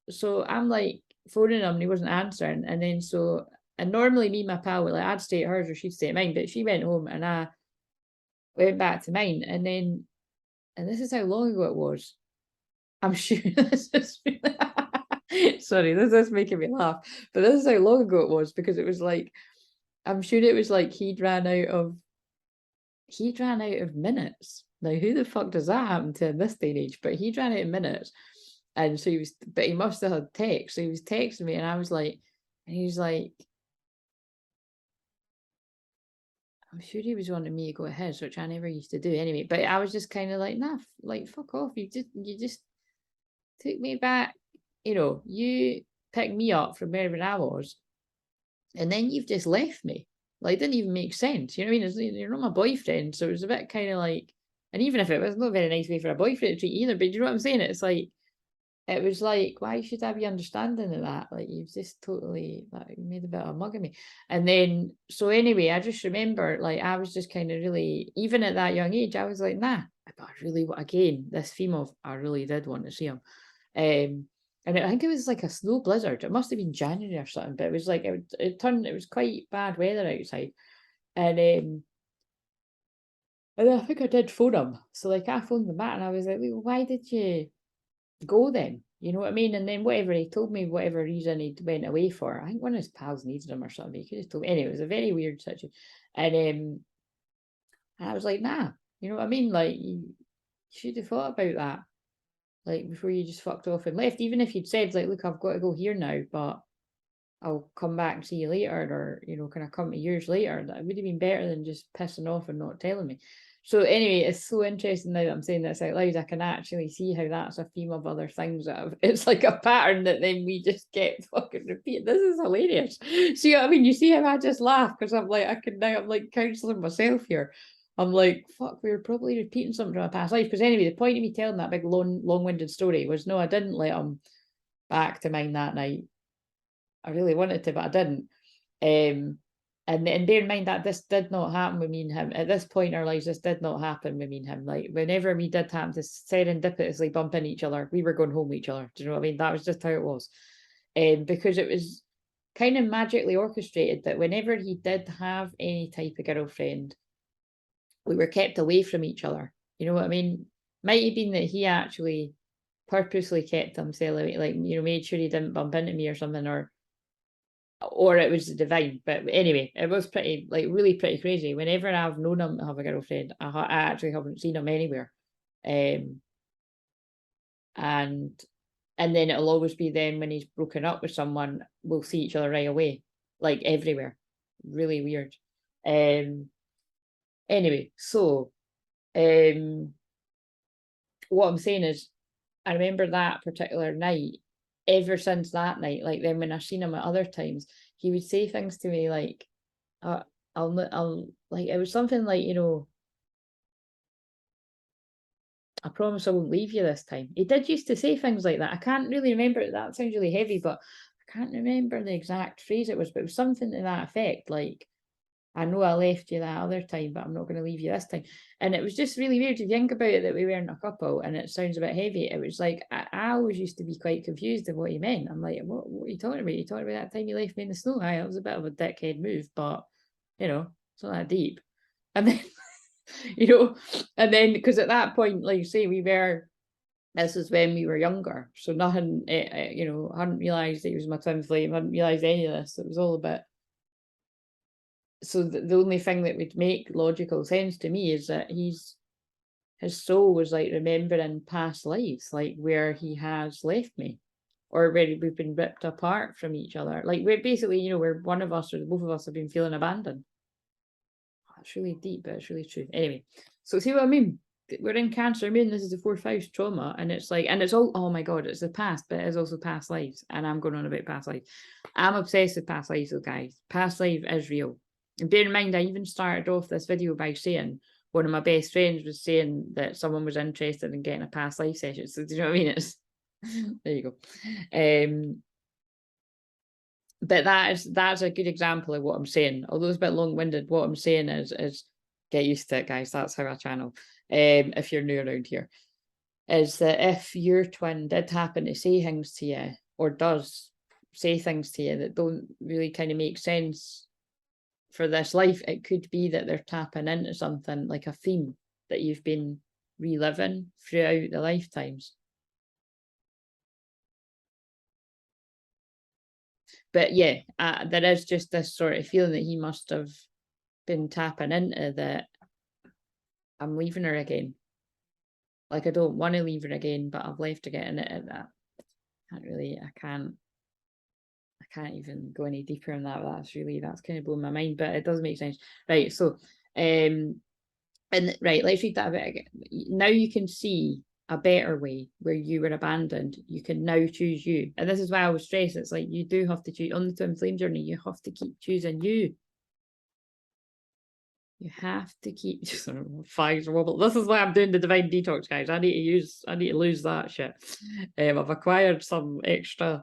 so I'm like phoning him and he wasn't answering. And then and normally me and my pal would like, I'd stay at hers or she'd stay at mine, but she went home, and went back to mine, and then, and this is how long ago it was. I'm sure this is sorry, this is making me laugh, but this is how long ago it was, because it was like, I'm sure it was like he'd ran out of minutes. Now, who the fuck does that happen to in this day and age? But he'd ran out of minutes, and so but he must have had text. So he was texting me, and I was like, and he was like, I'm sure he was wanting me to go at his, which I never used to do anyway. But I was just kind of like, nah, like fuck off. You just took me back. You picked me up from wherever I was, and then you've just left me. Like, it didn't even make sense. You know what I mean? You're not my boyfriend, so it was a bit kind of like, and even if it was not a very nice way for a boyfriend to treat either, but you know what I'm saying? It's like, it was like, why should I be understanding of that? Like, you've just totally, like, you made a bit of a mug of me. And then, so anyway, I just remember, like, I was just kind of really, even at that young age, I was like, nah, but I really, again, this theme of, I really did want to see him. And I think it was like a snow blizzard. It must have been January or something, but it was like, it was quite bad weather outside. And I think I did phone him. So like, I phoned them back, and I was like, well, why did you go then? You know what I mean? And then whatever he told me, whatever reason he went away for, I think one of his pals needed him or something. He could have told me. Anyway, it was a very weird situation. And I was like, nah, you know what I mean? Like, you should have thought about that, like, before you just fucked off and left. Even if you'd said, like, look, I've got to go here now, but I'll come back and see you later, or can I come to yours later? That would have been better than just pissing off and not telling me. So anyway, it's so interesting now that I'm saying this out loud. I can actually see how that's a theme of other things it's like a pattern that then we just get fucking repeat. This is hilarious. See what I mean? You see how I just laugh because I'm like, I'm like counselling myself here. I'm like, fuck, we were probably repeating something from a past life. Because anyway, the point of me telling that big long-winded story was, no, I didn't let him back to mine that night. I really wanted to, but I didn't. And bear in mind that this did not happen with me and him. At this point in our lives, this did not happen with me and him. Like, whenever we did happen to serendipitously bump into each other, we were going home with each other. Do you know what I mean? That was just how it was. Because it was kind of magically orchestrated that whenever he did have any type of girlfriend, we were kept away from each other. You know what I mean? Might have been that he actually purposely kept himself away, like, made sure he didn't bump into me or something, or it was divine. But anyway, it was pretty, like, really pretty crazy. Whenever I've known him to have a girlfriend, I actually haven't seen him anywhere. And then it'll always be then when he's broken up with someone, we'll see each other right away, like everywhere. Really weird. Anyway, so what I'm saying is, I remember that particular night. Ever since that night, like, then when I've seen him at other times, he would say things to me like, I'll like, it was something like, I promise I won't leave you this time. He did used to say things like that. I can't really remember it. That sounds really heavy, but I can't remember the exact phrase it was, but it was something to that effect. Like, I know I left you that other time, but I'm not going to leave you this time. And it was just really weird if you think about it, that we weren't a couple, and it sounds a bit heavy. It was like, I always used to be quite confused of what he meant. I'm like, what are you talking about? You talking about that time you left me in the snow? It was a bit of a dickhead move, but it's not that deep. And then, and then, because at that point, like you say, this is when we were younger. So nothing, I hadn't realised that he was my twin flame. I hadn't realised any of this. It was all a bit. So the only thing that would make logical sense to me is that his soul was like remembering past lives, like where he has left me, or where we've been ripped apart from each other. Like, we're basically, where one of us or both of us have been feeling abandoned. It's really deep, but it's really true. Anyway, so see what I mean? We're in Cancer Moon. This is the 4th house trauma, and it's like, and it's all, oh my god, it's the past, but it is also past lives. And I'm going on about past lives. I'm obsessed with past lives, though, guys. Past life is real. And bear in mind, I even started off this video by saying one of my best friends was saying that someone was interested in getting a past life session. So do you know what I mean? It's there you go. But that's a good example of what I'm saying. Although it's a bit long-winded, what I'm saying is get used to it, guys. That's how I channel. If you're new around here, is that if your twin did happen to say things to you, or does say things to you that don't really kind of make sense for this life, it could be that they're tapping into something like a theme that you've been reliving throughout the lifetimes. But yeah, there is just this sort of feeling that he must have been tapping into, that I'm leaving her again. Like, I don't want to leave her again, but I've left her getting it at that. I can't even go any deeper in that. That's kind of blowing my mind, but it does make sense. Right, so and right, let's read that a bit again. Now you can see a better way where you were abandoned. You can now choose you. And this is why I was stressed. It's like, you do have to choose on the twin flame journey. You have to keep choosing you. You have to keep fires wobble. This is why I'm doing the divine detox, guys. I need to lose that shit. I've acquired some extra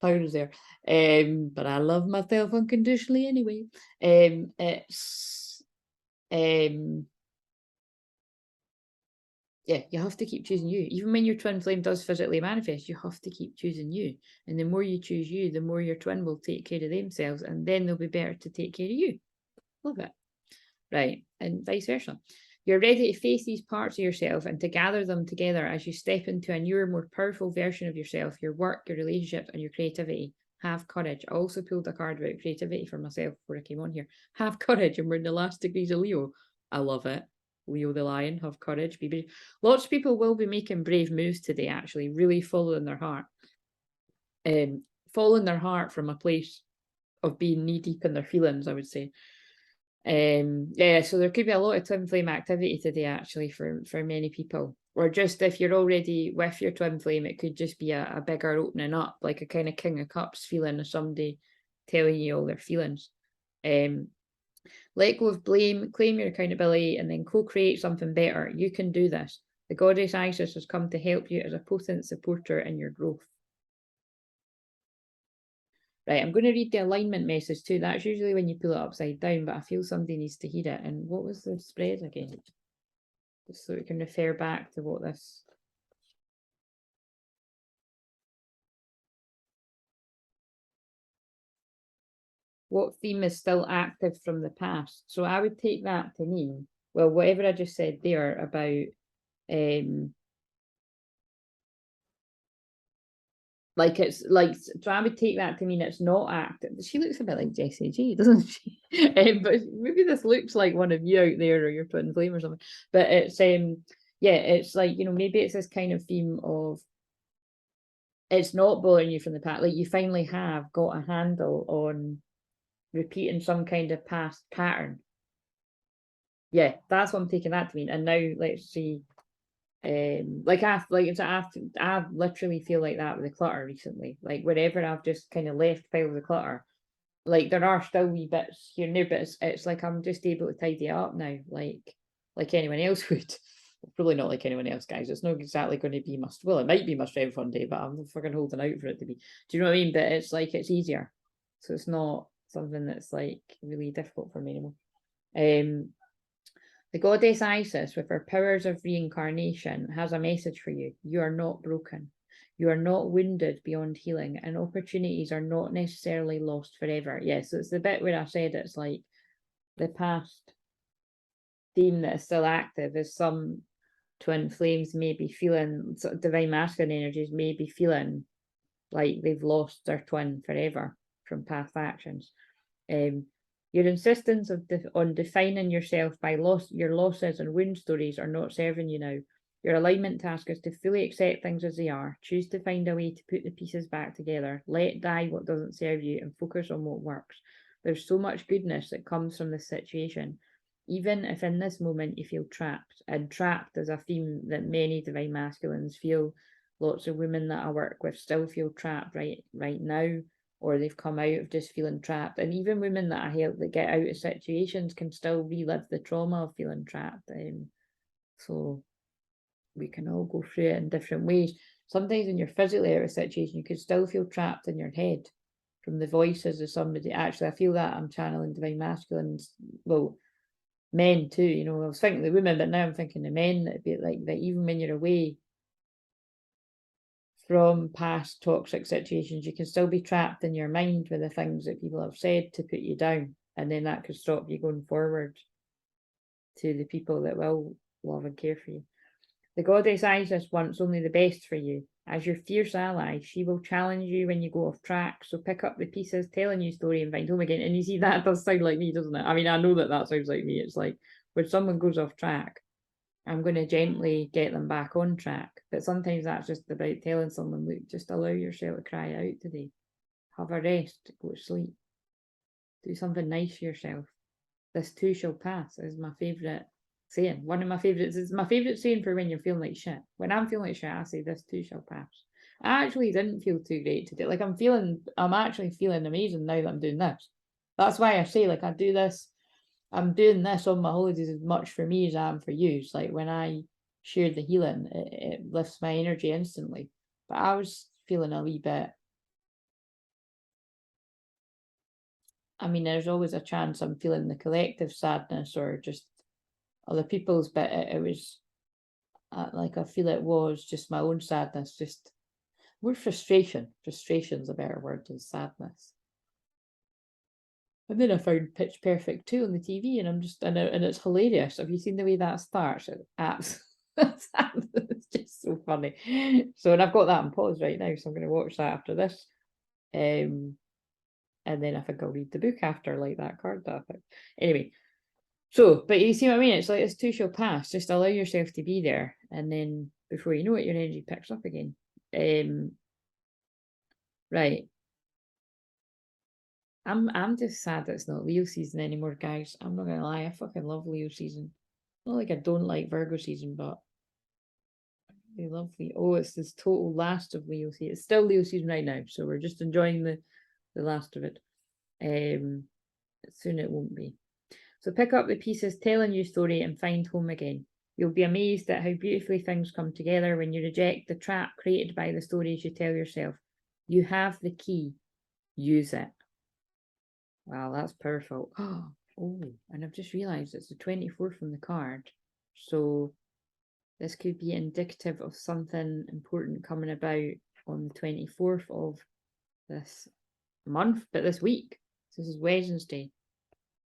pounds there. But I love myself unconditionally anyway. It's yeah, you have to keep choosing you. Even when your twin flame does physically manifest, you have to keep choosing you. And the more you choose you, the more your twin will take care of themselves, and then they'll be better to take care of you. Love it. Right, and vice versa. You're ready to face these parts of yourself and to gather them together as you step into a newer, more powerful version of yourself, your work, your relationships, and your creativity. Have courage. I also pulled a card about creativity for myself before I came on here. Have courage, and we're in the last degrees of Leo. I love it. Leo the lion, have courage, be brave. Lots of people will be making brave moves today, actually, really following their heart. Following their heart from a place of being knee deep in their feelings, I would say. Yeah, so there could be a lot of twin flame activity today, actually, for many people. Or just if you're already with your twin flame, it could just be a bigger opening up, like a kind of King of Cups feeling of somebody telling you all their feelings. Let go of blame, claim your accountability, and then co-create something better. You can do this. The goddess Isis has come to help you as a potent supporter in your growth. Right, I'm going to read the alignment message too. That's usually when you pull it upside down, but I feel somebody needs to hear it. And what was the spread again? Just so we can refer back to what this... What theme is still active from the past? So I would take that to mean, well, whatever I just said there about like, it's like, so I would take that to mean it's not active. She looks a bit like Jessie G, doesn't she? But maybe this looks like one of you out there, or your twin flame or something. But it's yeah, it's like, you know, maybe it's this kind of theme of it's not bothering you from the past. Like, you finally have got a handle on repeating some kind of past pattern. Yeah, that's what I'm taking that to mean. And now let's see. Like I literally feel like that with the clutter recently. Like, wherever I've just kind of left piles of clutter, like there are still wee bits here and there, but it's like I'm just able to tidy it up now, like anyone else would. Probably not like anyone else, guys. It's not exactly going to be it might be my strength one day, but I'm fucking holding out for it to be. Do you know what I mean? But it's like, it's easier, so it's not something that's like really difficult for me anymore. The goddess Isis, with her powers of reincarnation, has a message for you. You are not broken. You are not wounded beyond healing, and opportunities are not necessarily lost forever. Yes, so it's the bit where I said it's like the past theme that is still active is some twin flames may be feeling, sort of divine masculine energies may be feeling like they've lost their twin forever from past actions. Your insistence on defining yourself by your losses and wound stories are not serving you now. Your alignment task is to fully accept things as they are, choose to find a way to put the pieces back together, let die what doesn't serve you, and focus on what works. There's so much goodness that comes from this situation, even if in this moment you feel trapped. And trapped is a theme that many divine masculines feel. Lots of women that I work with still feel trapped right now, or they've come out of just feeling trapped. And even women that I help that get out of situations can still relive the trauma of feeling trapped. So we can all go through it in different ways. Sometimes when you're physically out of a situation, you could still feel trapped in your head from the voices of somebody. Actually, I feel that I'm channeling divine masculines. Well, men too, you know. I was thinking the women, but now I'm thinking the men. That'd be like that, even when you're away from past toxic situations, you can still be trapped in your mind with the things that people have said to put you down. And then that could stop you going forward to the people that will love and care for you. The goddess Isis wants only the best for you. As your fierce ally, she will challenge you when you go off track. So pick up the pieces, tell a new story, and find home again. And you see, that does sound like me, doesn't it? I mean, I know that sounds like me. It's like when someone goes off track, I'm going to gently get them back on track. But sometimes that's just about telling someone, look, just allow yourself to cry out today. Have a rest, go to sleep. Do something nice for yourself. This too shall pass is my favourite saying. One of my favourites. It's my favourite saying for when you're feeling like shit. When I'm feeling like shit, I say this too shall pass. I actually didn't feel too great today. Like I'm actually feeling amazing now that I'm doing this. That's why I say, like, I do this. I'm doing this on my holidays as much for me as I am for you. It's like when I share the healing, it lifts my energy instantly. But I was feeling a wee bit. I mean, there's always a chance I'm feeling the collective sadness or just other people's, but it was like, I feel it was just my own sadness, just more frustration. Frustration's a better word than sadness. And then I found Pitch Perfect 2 on the TV, and I'm just, and it's hilarious. Have you seen the way that starts? It's just so funny. So, and I've got that on pause right now, so I'm going to watch that after this. And then I think I'll read the book after, like that card that I picked. Anyway, so, but you see what I mean? It's like, this too shall pass. Just allow yourself to be there, and then before you know it, your energy picks up again. Right. I'm just sad that it's not Leo season anymore, guys. I'm not gonna lie, I fucking love Leo season. Not like I don't like Virgo season, but they love Leo. Oh, it's this total last of Leo season. It's still Leo season right now, so we're just enjoying the last of it. Soon it won't be. So pick up the pieces, tell a new story, and find home again. You'll be amazed at how beautifully things come together when you reject the trap created by the stories you tell yourself. You have the key. Use it. Wow, that's powerful. Oh, and I've just realised it's the 24th from the card. So this could be indicative of something important coming about on the 24th of this month, but this week. So this is Wednesday.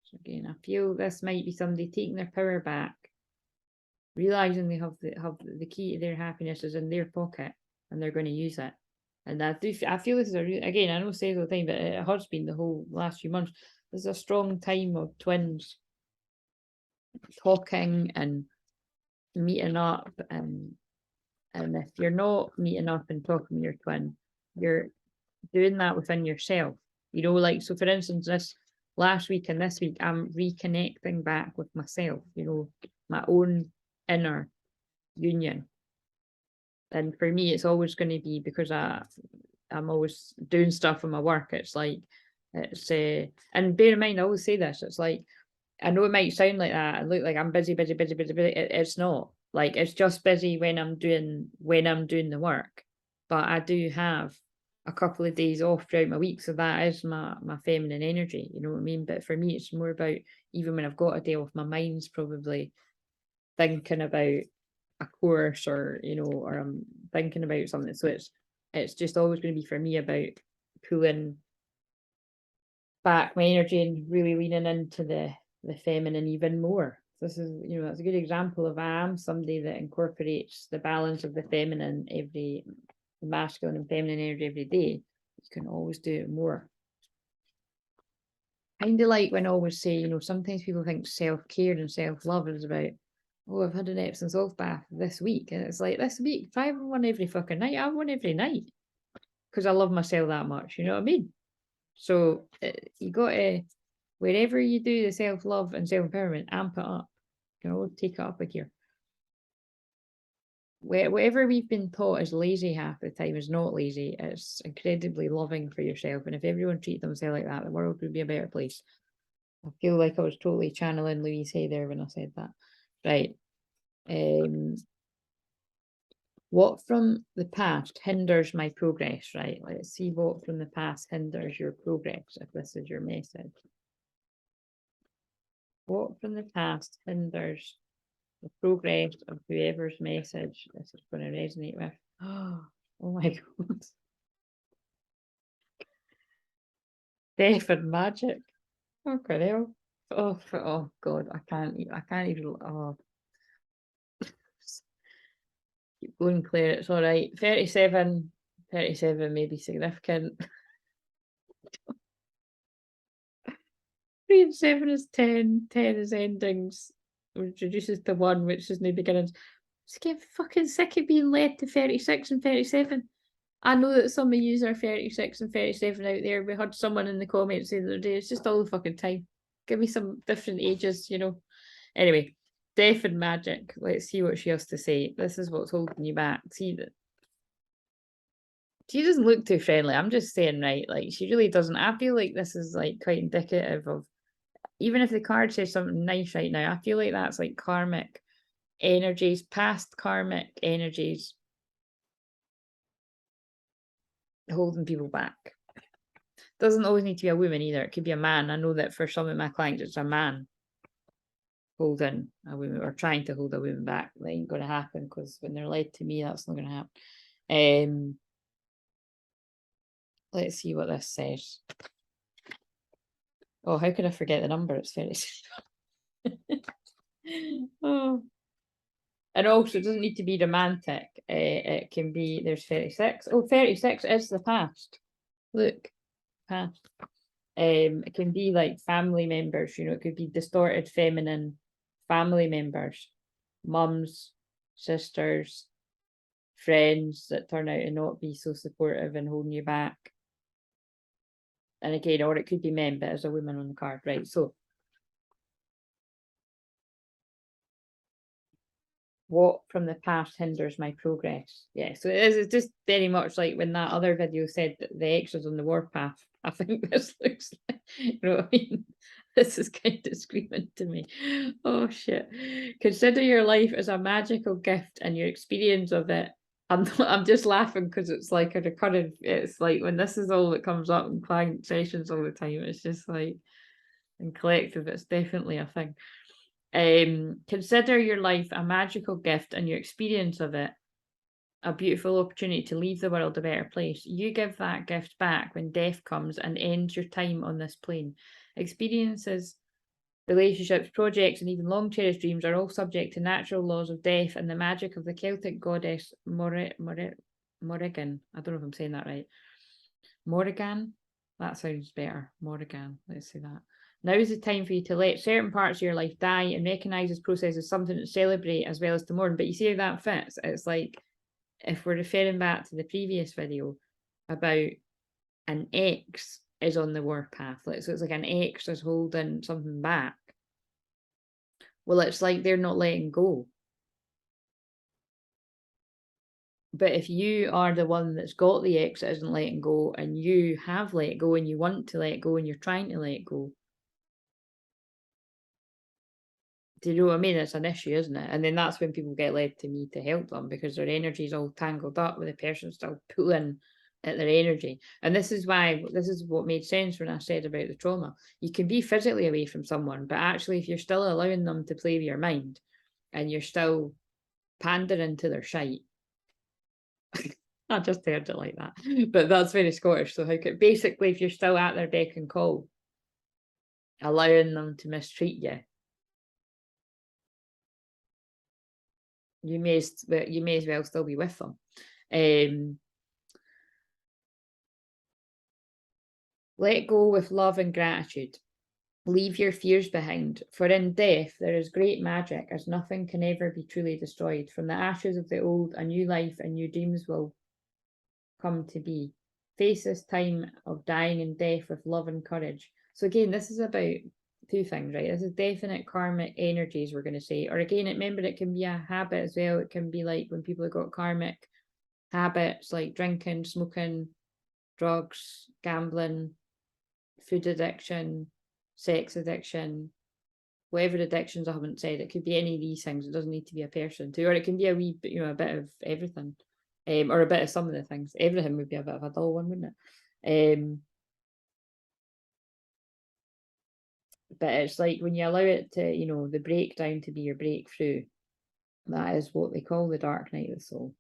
So again, I feel this might be somebody taking their power back, realising they have the key to their happiness is in their pocket, and they're going to use it. And I feel this is again, I know I say it all the time, but it has been the whole last few months. There's a strong time of twins talking and meeting up, and if you're not meeting up and talking with your twin, you're doing that within yourself. You know, like, so for instance, this last week and this week, I'm reconnecting back with myself, you know, my own inner union. And for me, it's always going to be because I'm always doing stuff in my work. It's like, it's and bear in mind, I always say this, it's like, I know it might sound like that and look like I'm busy. It's not. Like, it's just busy when I'm doing the work. But I do have a couple of days off throughout my week, so that is my feminine energy, you know what I mean? But for me, it's more about, even when I've got a day off, my mind's probably thinking about a course, or, you know, or I'm thinking about something. So it's just always going to be for me about pulling back my energy and really leaning into the feminine even more. This is, you know, that's a good example of, I am somebody that incorporates the balance of the feminine the masculine and feminine energy every day. You can always do it more. Kind of like when I always say, you know, sometimes people think self-care and self-love is about, oh, I've had an Epsom salt bath this week. And it's like, this week, if I have one every fucking night, I have one every night. Because I love myself that much, you know what I mean? So you got to, wherever you do the self-love and self-empowerment, amp it up. You know, take it up a gear. Whatever we've been taught is lazy half the time is not lazy. It's incredibly loving for yourself. And if everyone treated themselves like that, the world would be a better place. I feel like I was totally channeling Louise Hay there when I said that. Right. What from the past hinders my progress? Right. Let's see what from the past hinders your progress, if this is your message. What from the past hinders the progress of whoever's message this is going to resonate with? Oh my God. Death and magic. Okay, hell. Oh God, I can't even. Oh, keep going, Claire. It's all right. 37 may be significant. 3 and 7 is 10. 10 is endings, which reduces to 1, which is new beginnings. Just get fucking sick of being led to 36 and 37. I know that some of you are 36 and 37 out there. We had someone in the comments the other day. It's just all the fucking time. Give me some different ages, you know. Anyway, death and magic. Let's see what she has to say. This is what's holding you back. See that she doesn't look too friendly. I'm just saying, right? Like, she really doesn't. I feel like this is like quite indicative of, even if the card says something nice right now, I feel like that's like karmic energies, past karmic energies holding people back. Doesn't always need to be a woman either. It could be a man. I know that for some of my clients, it's a man holding a woman or trying to hold a woman back. That ain't going to happen, because when they're led to me, that's not going to happen. Let's see what this says. Oh, how could I forget the number? It's 36. Oh. And also, it doesn't need to be romantic. It can be, there's 36. Oh, 36 is the past. Look, past. It can be like family members, you know, it could be distorted feminine family members, mums, sisters, friends that turn out to not be so supportive and holding you back. And again, or it could be men, but as a woman on the card, right? So what from the past hinders my progress? Yeah, so it's just very much like when that other video said that the extras on the warpath. I think this looks like, you know what I mean? This is kind of screaming to me. Oh shit. Consider your life as a magical gift and your experience of it. I'm just laughing because it's like a recurrent, it's like when this is all that comes up in client sessions all the time, it's just like in collective, it's definitely a thing. Consider your life a magical gift and your experience of it a beautiful opportunity to leave the world a better place. You give that gift back when death comes and ends your time on this plane. Experiences, relationships, projects, and even long cherished dreams are all subject to natural laws of death and the magic of the Celtic goddess Morrigan. I don't know if I'm saying that right. Morrigan? That sounds better. Morrigan. Let's say that. Now is the time for you to let certain parts of your life die and recognise this process as something to celebrate as well as to mourn. But you see how that fits? It's like, if we're referring back to the previous video about an X is on the warpath, so it's like an X is holding something back. Well, it's like they're not letting go. But if you are the one that's got the X that isn't letting go, and you have let go and you want to let go and you're trying to let go, do you know what I mean? It's an issue, isn't it? And then that's when people get led to me to help them, because their energy is all tangled up with the person still pulling at their energy. And this is what made sense when I said about the trauma. You can be physically away from someone, but actually if you're still allowing them to play with your mind and you're still pandering to their shite. I just heard it like that, but that's very Scottish. So how could, basically, if you're still at their beck and call, allowing them to mistreat you, you may as well still be with them. Let go with love and gratitude. Leave your fears behind, for in death there is great magic, as nothing can ever be truly destroyed. From the ashes of the old, a new life and new dreams will come to be. Face this time of dying and death with love and courage. So again, this is about two things, right? This is definite karmic energies, we're going to say. Or again, remember, it can be a habit as well. It can be like when people have got karmic habits like drinking, smoking, drugs, gambling, food addiction, sex addiction, whatever addictions I haven't said. It could be any of these things. It doesn't need to be a person too, or it can be a wee, a bit of everything, or a bit of some of the things. Everything would be a bit of a dull one, wouldn't it? But it's like when you allow it to, the breakdown to be your breakthrough. That is what they call the dark night of the soul.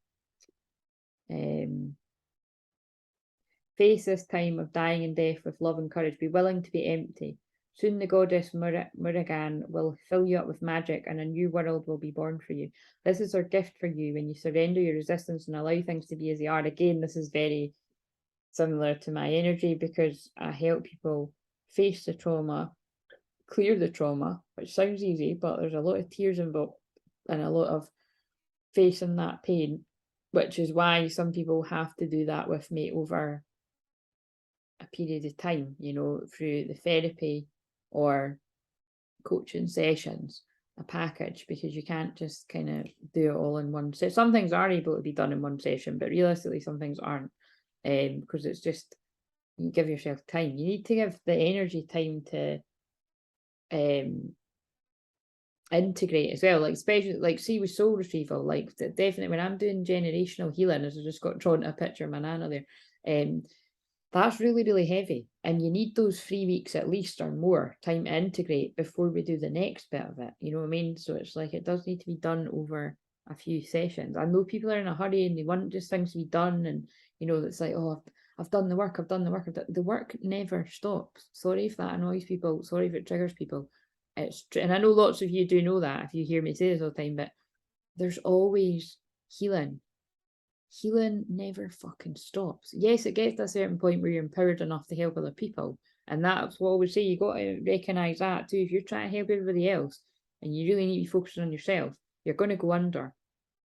Face this time of dying and death with love and courage. Be willing to be empty. Soon the goddess Murugan will fill you up with magic and a new world will be born for you. This is her gift for you when you surrender your resistance and allow things to be as they are. Again, this is very similar to my energy because I help people face the trauma, clear the trauma, which sounds easy, but there's a lot of tears involved and a lot of facing that pain, which is why some people have to do that with me over a period of time, you know, through the therapy or coaching sessions, a package, because you can't just kind of do it all in one session. Some things are able to be done in one session, but realistically some things aren't, because it's just, you give yourself time. You need to give the energy time to integrate as well, like especially like see with soul retrieval, like definitely when I'm doing generational healing, as I just got drawn to a picture of my nana there, that's really, really heavy. And you need those 3 weeks at least or more time to integrate before we do the next bit of it. You know what I mean? So it's like, it does need to be done over a few sessions. I know people are in a hurry and they want just things to be done. And, you know, it's like, oh, I've done the work, the work never stops. Sorry if that annoys people. Sorry if it triggers people. And I know lots of you do know that if you hear me say this all the time, but there's always healing. Healing never fucking stops. Yes, it gets to a certain point where you're empowered enough to help other people. And that's what I would say, you got to recognise that too. If you're trying to help everybody else and you really need to be focusing on yourself, you're going to go under.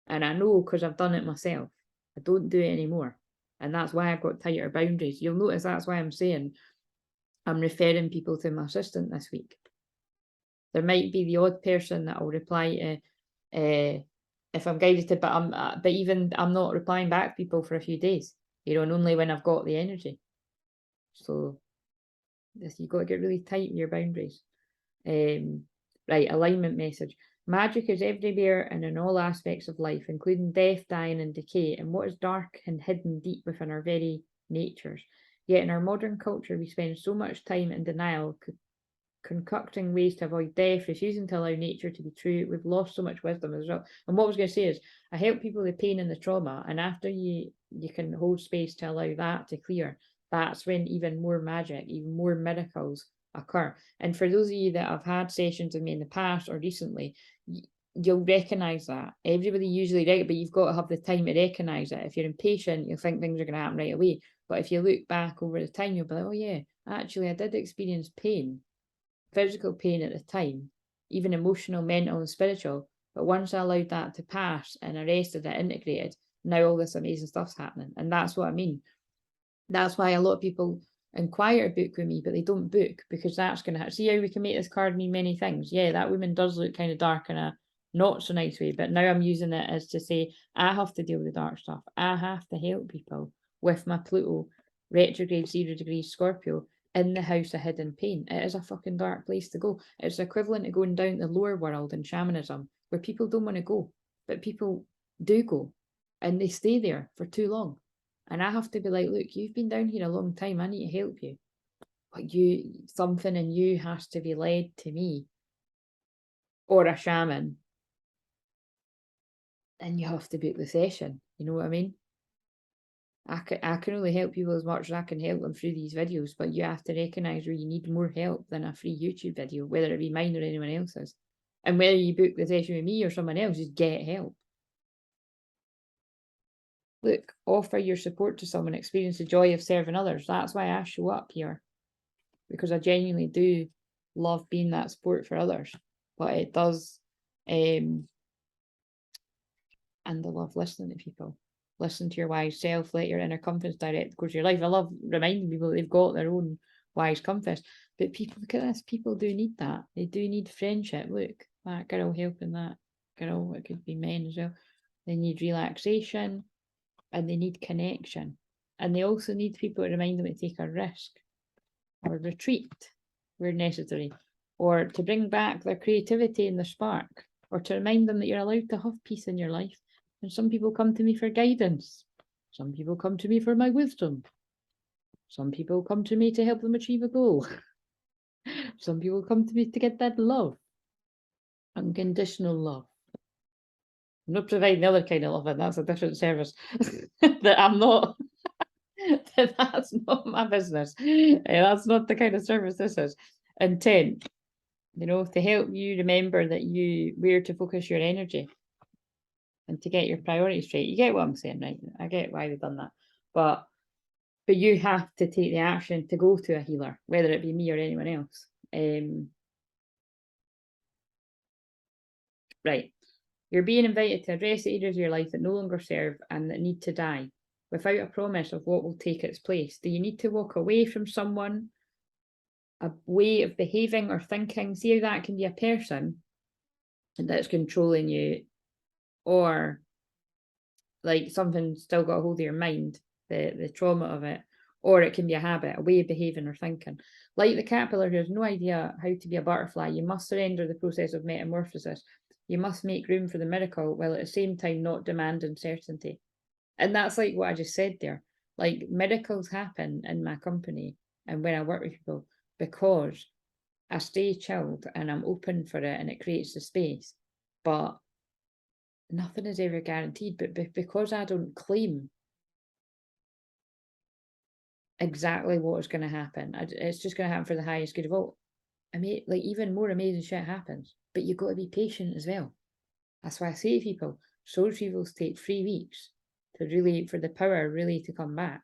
And I know because I've done it myself. I don't do it anymore. And that's why I've got tighter boundaries. You'll notice that's why I'm saying I'm referring people to my assistant this week. There might be the odd person that will reply to if I'm guided to, but even I'm not replying back to people for a few days, you know, and only when I've got the energy. So you've got to get really tight with your boundaries. Right, alignment message. Magic is everywhere and in all aspects of life, including death, dying, and decay, and what is dark and hidden deep within our very natures. Yet in our modern culture, we spend so much time in denial, concocting ways to avoid death, refusing to allow nature to be true. We've lost so much wisdom as well. And what I was going to say is, I help people with pain and the trauma, and after you can hold space to allow that to clear, that's when even more magic, even more miracles occur. And for those of you that have had sessions with me in the past or recently, you'll recognize that. Everybody usually, but you've got to have the time to recognize it. If you're impatient, you'll think things are going to happen right away. But if you look back over the time, you'll be like, oh yeah, actually I did experience pain, physical pain at the time, even emotional, mental, and spiritual. But once I allowed that to pass and arrested it, integrated, now all this amazing stuff's happening. And that's what I mean. That's why a lot of people inquire to book with me, but they don't book, because that's going to see how we can make this card mean many things. Yeah, that woman does look kind of dark in a not so nice way, but now I'm using it as to say, I have to deal with the dark stuff. I have to help people with my Pluto retrograde 0 degrees Scorpio in the house of hidden pain. It is a fucking dark place to go. It's equivalent to going down the lower world in shamanism, where people don't want to go, but people do go and they stay there for too long. And I have to be like, look, you've been down here a long time. I need to help you. But something in you has to be led to me or a shaman. And you have to book the session. You know what I mean? I can only help people as much as I can help them through these videos, but you have to recognise where you need more help than a free YouTube video, whether it be mine or anyone else's. And whether you book the session with me or someone else, just get help. Look, offer your support to someone, experience the joy of serving others. That's why I show up here, because I genuinely do love being that support for others. But it does, and I love listening to people. Listen to your wise self, let your inner compass direct course of your life. I love reminding people that they've got their own wise compass. But people, look at this, people do need that. They do need friendship. Look, that girl helping that girl, it could be men as well. They need relaxation and they need connection. And they also need people to remind them to take a risk or retreat where necessary, or to bring back their creativity and their spark, or to remind them that you're allowed to have peace in your life. And some people come to me for guidance. Some people come to me for my wisdom. Some people come to me to help them achieve a goal. Some people come to me to get that love. Unconditional love. I'm not providing the other kind of love, and that's a different service that I'm not. That's not my business. That's not the kind of service this is. intent, you know, to help you remember that where to focus your energy and to get your priorities straight. You get what I'm saying, right? I get why we've done that. But you have to take the action to go to a healer, whether it be me or anyone else. Right. You're being invited to address the areas of your life that no longer serve and that need to die without a promise of what will take its place. Do you need to walk away from someone, a way of behaving or thinking? See how that can be a person that's controlling you, or like something still got a hold of your mind, the trauma of it, or it can be a habit, a way of behaving or thinking. Like the caterpillar who has no idea how to be a butterfly, you must surrender the process of metamorphosis. You must make room for the miracle while at the same time not demanding certainty. And that's like what I just said there. Like miracles happen in my company and when I work with people because I stay chilled and I'm open for it and it creates the space. But nothing is ever guaranteed. But because I don't claim exactly what is going to happen, it's just going to happen for the highest good of all. I mean, like even more amazing shit happens, but you've got to be patient as well. That's why I say to people, soul retrievals take 3 weeks to really, for the power really to come back.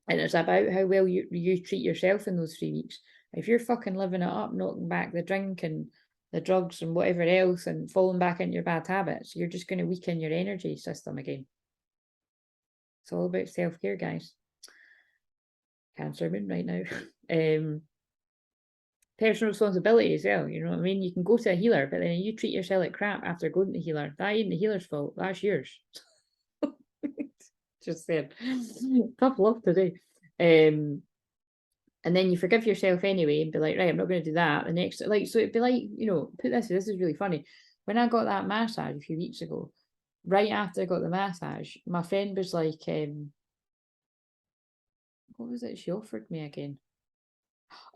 And it's about how well you treat yourself in those 3 weeks. If you're fucking living it up, knocking back the drink and the drugs and whatever else and falling back into your bad habits, you're just going to weaken your energy system again. It's all about self-care, guys. Cancer moon right now. Personal responsibility as well, you know what I mean? You can go to a healer, but then you treat yourself like crap after going to the healer. That ain't the healer's fault. That's yours. Just saying. Tough love today. And then you forgive yourself anyway and be like, right, I'm not going to do that. The next, like, so it'd be like, you know, this is really funny. When I got that massage a few weeks ago, right after I got the massage, my friend was like, what was it she offered me again?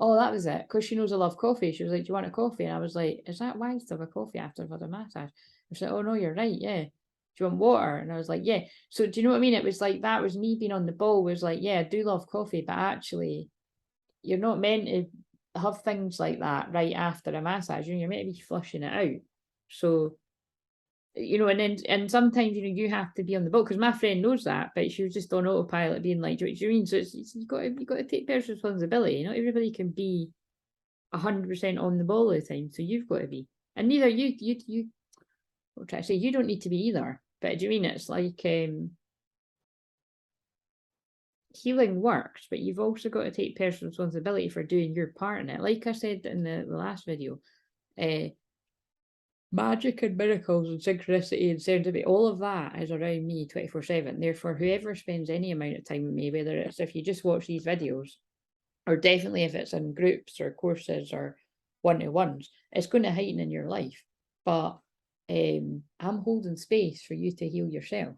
Oh, that was it. Because she knows I love coffee. She was like, do you want a coffee? And I was like, is that wise to have a coffee after I've had a massage? She said, oh, no, you're right. Yeah. Do you want water? And I was like, yeah. So do you know what I mean? It was like, that was me being on the ball, was like, yeah, I do love coffee, but actually you're not meant to have things like that right after a massage. You know, you're meant to be flushing it out. So, you know, and sometimes, you know, you have to be on the ball, because my friend knows that, but she was just on autopilot being like, do you mean? So it's you've got to take personal responsibility. Not everybody can be 100% on the ball all the time, so you've got to be. And neither you I'll try to say, you don't need to be either. But do you mean, it's like healing works, but you've also got to take personal responsibility for doing your part in it. Like I said in the last video, magic and miracles and synchronicity and serendipity, all of that is around me 24/7. Therefore, whoever spends any amount of time with me, whether it's if you just watch these videos, or definitely if it's in groups or courses or one-to-ones, it's going to heighten in your life. But I'm holding space for you to heal yourself.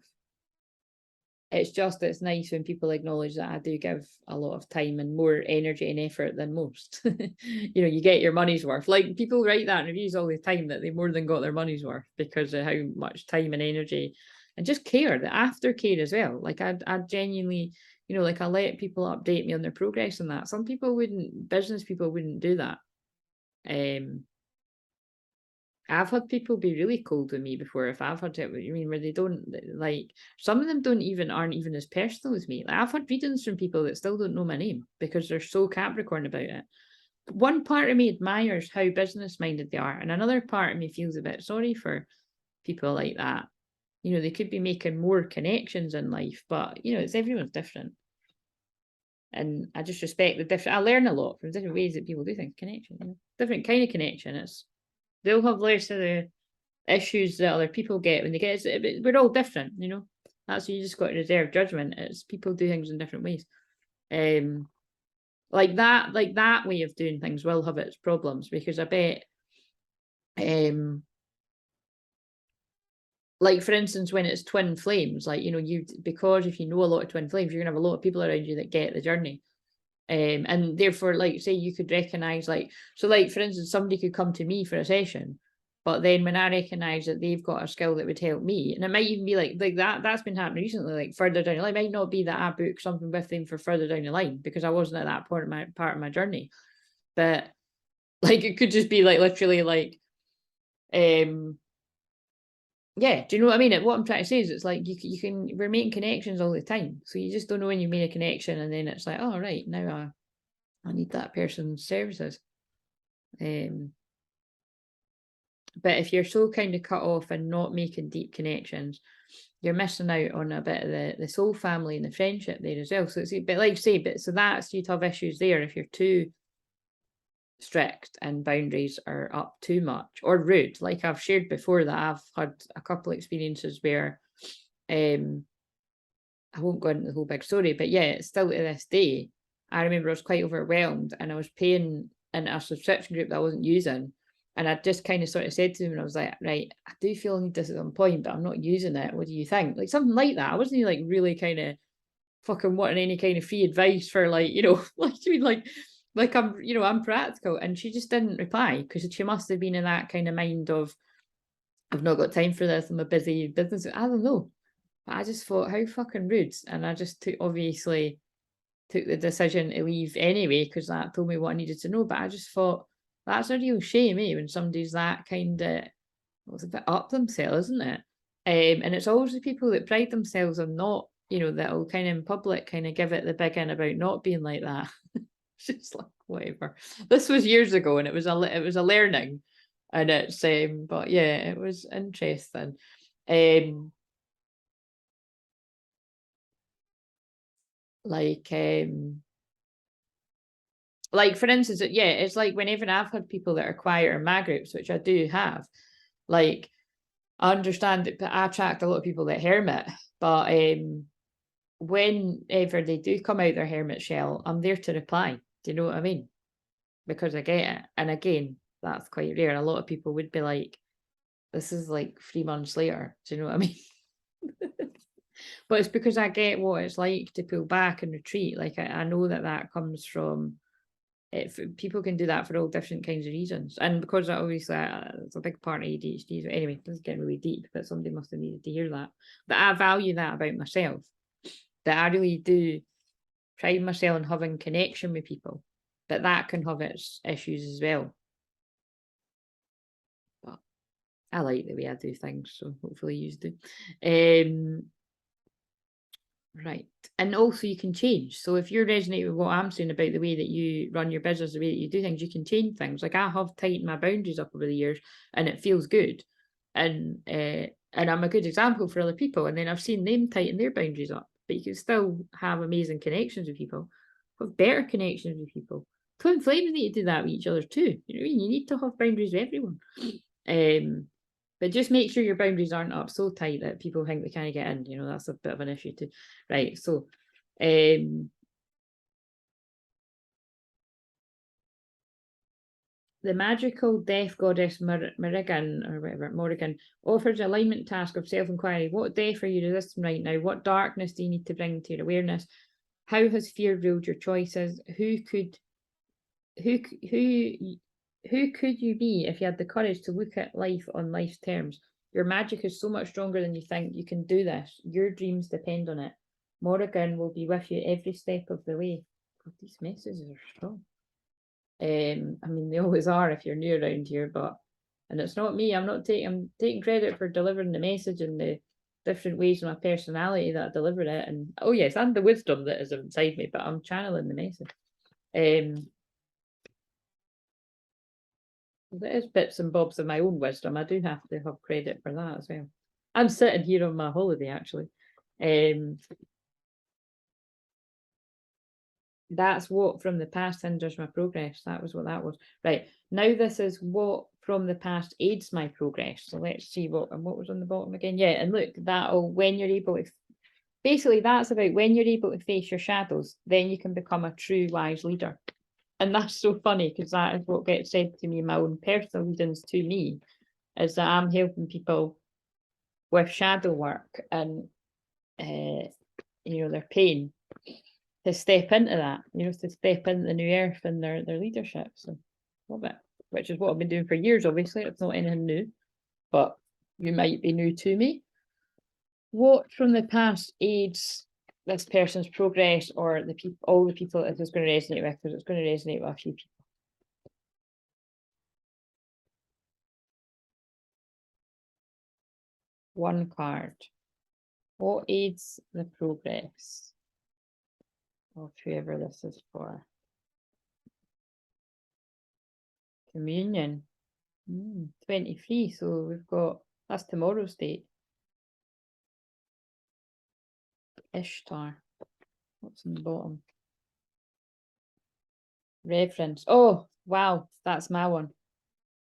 It's nice when people acknowledge that I do give a lot of time and more energy and effort than most. You know, you get your money's worth. Like, people write that in reviews all the time, that they more than got their money's worth because of how much time and energy and just care, the aftercare as well. Like, I genuinely, you know, like, I let people update me on their progress and that. Some people wouldn't, business people wouldn't do that. I've had people be really cold with me before. If I've had it, I mean, where they don't, like, some of them aren't even as personal as me. Like, I've had readings from people that still don't know my name because they're so Capricorn about it. One part of me admires how business minded they are, and another part of me feels a bit sorry for people like that. You know, they could be making more connections in life, but you know, everyone's different. And I just respect the different. I learn a lot from different ways that people do things. Connection, you know? Different kind of connection. They'll have less of the issues that other people get when they get it. We're all different, you know. That's you just got to reserve judgment. It's people do things in different ways. Like that way of doing things will have its problems, because I bet like, for instance, when it's twin flames, like, you know, because if you know a lot of twin flames, you're gonna have a lot of people around you that get the journey. And therefore, like, say you could recognize, like, so like, for instance, somebody could come to me for a session, but then when I recognize that they've got a skill that would help me, and it might even be like that's been happening recently, like further down the line. It might not be that I book something with them for further down the line because I wasn't at that part of my journey. But like, it could just be like literally like, yeah, do you know what I mean? What I'm trying to say is it's like we're making connections all the time. So you just don't know when you made a connection, and then it's like, oh right, now I need that person's services. But if you're so kind of cut off and not making deep connections, you're missing out on a bit of the soul family and the friendship there as well. So it's, but like you say, but so that's, you'd have issues there if you're too strict and boundaries are up too much or rude. Like I've shared before that I've had a couple of experiences where I won't go into the whole big story, but yeah, it's still to this day. I remember I was quite overwhelmed and I was paying in a subscription group that I wasn't using. And I just kind of sort of said to him, and I was like, right, I do feel I need this at some point, but I'm not using it. What do you think? Like something like that. I wasn't like really kind of fucking wanting any kind of free advice for like, you know, like I mean, like I'm, you know, I'm practical. And she just didn't reply because she must have been in that kind of mind of, I've not got time for this. I'm a busy business. I don't know. But I just thought, how fucking rude. And I just obviously took the decision to leave anyway, because that told me what I needed to know. But I just thought, that's a real shame, when somebody's that kind of, well, it's a bit up themselves, isn't it? And it's always the people that pride themselves on not, you know, that'll kind of in public kind of give it the big in about not being like that. It's just like, whatever. This was years ago, and it was a learning, and it's but yeah, it was interesting. Like for instance, yeah, it's like whenever I've had people that are quieter in my groups, which I do have, like I understand that I attract a lot of people that hermit, but whenever they do come out their hermit shell, I'm there to reply. Do you know what I mean? Because I get it. And again, that's quite rare. A lot of people would be like, this is like 3 months later. Do you know what I mean? But it's because I get what it's like to pull back and retreat. Like I know that comes from, if people can do that for all different kinds of reasons. And because obviously it's a big part of ADHD. Anyway, this is getting really deep, but somebody must have needed to hear that. But I value that about myself, that I really do pride myself on having connection with people, but that can have its issues as well. But I like the way I do things, so hopefully you do. Right. And also you can change. So if you're resonating with what I'm saying about the way that you run your business, the way that you do things, you can change things. Like I have tightened my boundaries up over the years and it feels good. And I'm a good example for other people. And then I've seen them tighten their boundaries up. But you can still have amazing connections with people, have better connections with people. Twin flames need to do that with each other too. You know what I mean? You need to have boundaries with everyone. But just make sure your boundaries aren't up so tight that people think they can't get in. You know, that's a bit of an issue too. Right. So the magical death goddess Morrigan, or whatever, Morrigan, offers an alignment task of self-inquiry. What death are you resisting right now? What darkness do you need to bring to your awareness? How has fear ruled your choices? Who could you be if you had the courage to look at life on life's terms? Your magic is so much stronger than you think. You can do this. Your dreams depend on it. Morrigan will be with you every step of the way. God, these messages are strong. I mean, they always are if you're new around here, and it's not me. I'm taking credit for delivering the message and the different ways of my personality that I deliver it. And oh yes, and the wisdom that is inside me, but I'm channeling the message. There is bits and bobs of my own wisdom. I do have to have credit for that as well. I'm sitting here on my holiday actually. That's what from the past hinders my progress. That was what that was. Right. Now this is what from the past aids my progress. So let's see what was on the bottom again. Yeah, and look, that'll when you're able to basically that's about when you're able to face your shadows, then you can become a true wise leader. And that's so funny because that is what gets said to me in my own personal readings to me, is that I'm helping people with shadow work and their pain to step into that, to step into the new earth and their leadership. So love it. Which is what I've been doing for years, obviously. It's not anything new, but you might be new to me. What from the past aids this person's progress, or all the people that this is going to resonate with, because it's going to resonate with a few people. One card. What aids the progress of whoever this is for? Communion. 23. So we've got, that's tomorrow's date. Ishtar. What's in the bottom? Reverence. Oh, wow. That's my one.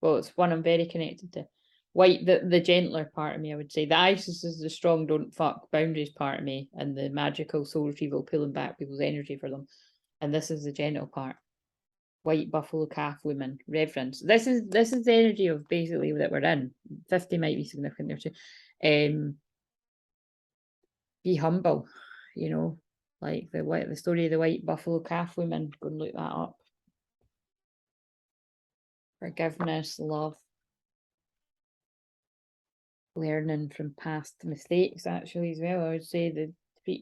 Well, it's one I'm very connected to. White, the gentler part of me, I would say. The Isis is the strong, don't fuck boundaries part of me, and the magical soul retrieval, pulling back people's energy for them. And this is the gentle part. White buffalo calf woman, reverence. This is the energy of basically that we're in. 50 might be significant there too. Be humble, you know, like the story of the white buffalo calf woman. Go and look that up. Forgiveness, love, learning from past mistakes, actually, as well. I would say the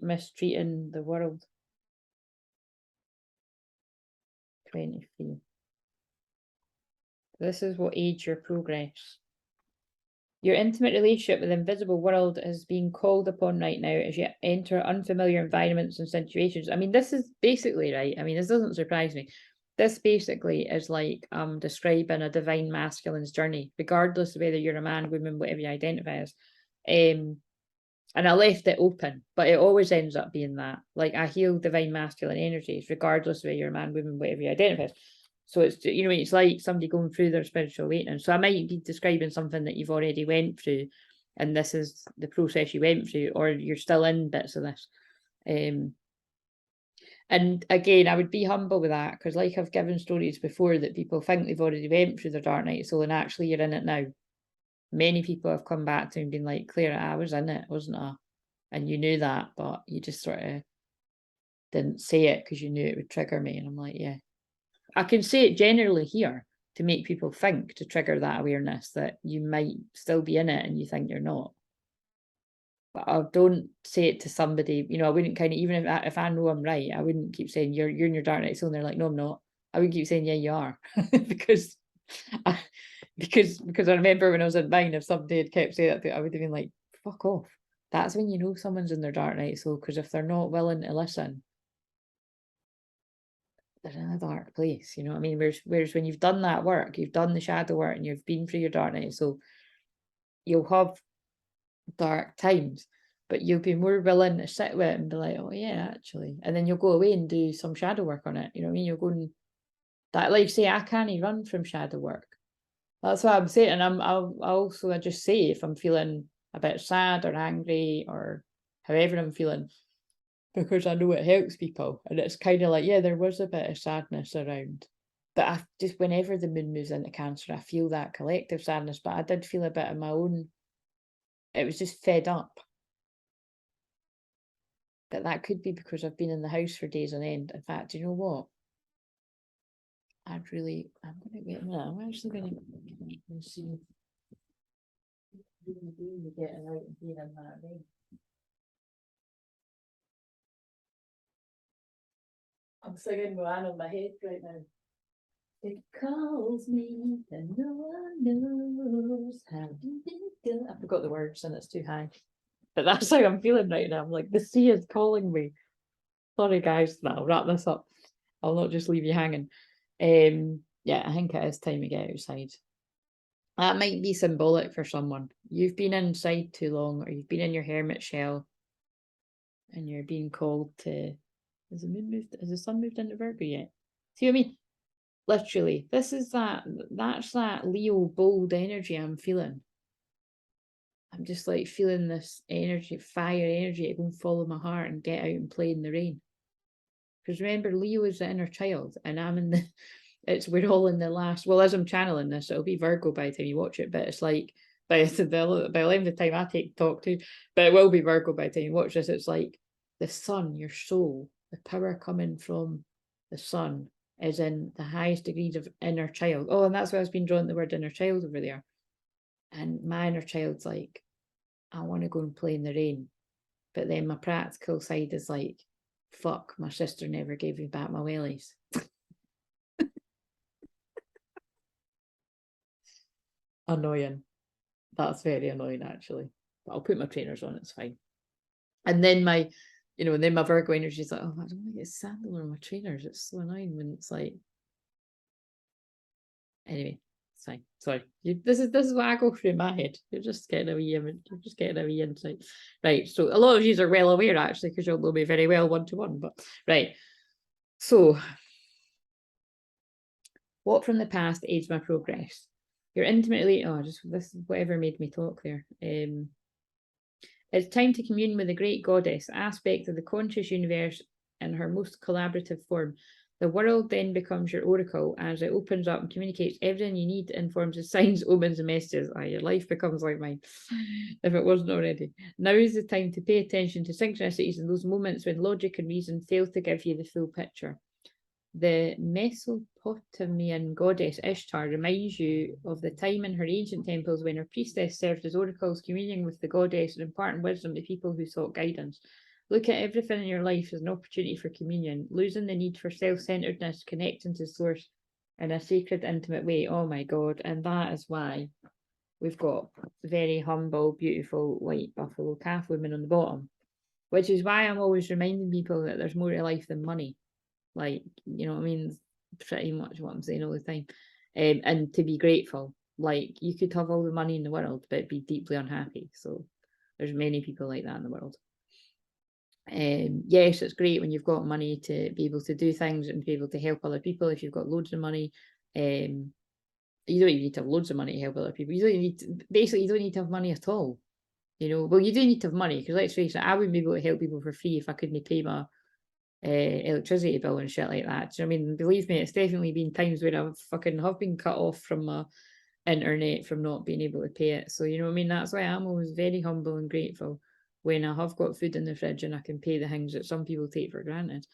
mistreating the world. 23. This is what aids your progress. Your intimate relationship with the invisible world is being called upon right now as you enter unfamiliar environments and situations. I mean, this is basically, right, I mean, this doesn't surprise me. This basically is like describing a divine masculine's journey, regardless of whether you're a man, woman, whatever you identify as. And I left it open, but it always ends up being that. Like, I heal divine masculine energies, regardless of whether you're a man, woman, whatever you identify as. So it's, you know, it's like somebody going through their spiritual awakening. So I might be describing something that you've already went through, and this is the process you went through, or you're still in bits of this. And again, I would be humble with that, because like I've given stories before that people think they've already went through their dark night soul, and actually you're in it now. Many people have come back to me and been like, Claire, I was in it, wasn't I? And you knew that, but you just sort of didn't say it because you knew it would trigger me. And I'm like, yeah. I can say it generally here to make people think, to trigger that awareness that you might still be in it and you think you're not. But I don't say it to somebody, you know, I wouldn't kind of, even if I know I'm right, I wouldn't keep saying you're in your dark night soul, and they're like, no, I'm not. I would keep saying, yeah, you are. because I remember when I was in mine, if somebody had kept saying that, I would have been like, fuck off. That's when you know someone's in their dark night soul, because if they're not willing to listen, they're in a dark place, you know what I mean? Whereas when you've done that work, you've done the shadow work, and you've been through your dark night, so you'll have dark times, but you'll be more willing to sit with it and be like, oh yeah, actually, and then you'll go away and do some shadow work on it, you know what I mean? You'll go and that, like, say, I can't run from shadow work. That's what I'm saying. And I just say, if I'm feeling a bit sad or angry or however I'm feeling, because I know it helps people. And it's kind of like, yeah, there was a bit of sadness around. But I just, whenever the moon moves into Cancer, I feel that collective sadness. But I did feel a bit of my own. It was just fed up. But that could be because I've been in the house for days on end. In fact, you know what? I'm going to wait a minute. I'm actually going to see. Getting out and being in that rain. I'm singing Moana in my head right now. It calls me and no one knows how deep it goes. I forgot the words and it's too high. But that's how I'm feeling right now. I'm like, the sea is calling me. Sorry guys, I'll wrap this up. I'll not just leave you hanging. Yeah, I think it is time to get outside. That might be symbolic for someone. You've been inside too long, or you've been in your hermit shell, and you're being called to. Has the sun moved into Virgo yet? See what I mean? Literally, that's that Leo bold energy I'm feeling. I'm just like feeling this energy, fire energy to go and follow my heart and get out and play in the rain. Because remember, Leo is the inner child, and I'm in the. We're all in the last. Well, as I'm channeling this, it'll be Virgo by the time you watch it. But it's like by the length of time I take to talk to, but it will be Virgo by the time you watch this. It's like the sun, your soul, the power coming from the sun is in the highest degrees of inner child. Oh, and that's why I've been drawing the word inner child over there. And my inner child's like, I want to go and play in the rain. But then my practical side is like, fuck, my sister never gave me back my wellies. Annoying. That's very annoying, actually. but I'll put my trainers on, it's fine. And then my, you know, and then my Virgo energy is like, oh, I don't want to get sandal on my trainers. It's so annoying when it's like, anyway, it's fine. Sorry, this is what I go through in my head. You're just getting a wee insight, right? So a lot of you are well aware actually, because you'll know me very well one-to-one. But right, so what from the past aids my progress? You're intimately, oh, just this is whatever made me talk there. It's time to commune with the great goddess, aspect of the conscious universe in her most collaborative form. The world then becomes your oracle as it opens up and communicates everything you need in forms of signs, omens, and messages. Your life becomes like mine, if it wasn't already. Now is the time to pay attention to synchronicities in those moments when logic and reason fail to give you the full picture. The Mesopotamian goddess Ishtar reminds you of the time in her ancient temples when her priestess served as oracles, communing with the goddess and imparting wisdom to people who sought guidance. Look at everything in your life as an opportunity for communion, losing the need for self-centeredness, connecting to source in a sacred, intimate way. Oh my God. And that is why we've got very humble, beautiful, white buffalo calf women on the bottom, which is why I'm always reminding people that there's more to life than money. Like, you know what I mean? Pretty much what I'm saying all the time. And to be grateful. Like, you could have all the money in the world, but be deeply unhappy. So there's many people like that in the world. Yes, it's great when you've got money to be able to do things and be able to help other people. If you've got loads of money, you don't even need to have loads of money to help other people. You don't need to, basically, you don't need to have money at all. You know, well, you do need to have money, because let's face it, I wouldn't be able to help people for free if I couldn't pay my electricity bill and shit like that. Do you know what I mean? Believe me, it's definitely been times where I've fucking have been cut off from my internet from not being able to pay it. So, you know what I mean? That's why I'm always very humble and grateful when I have got food in the fridge and I can pay the things that some people take for granted.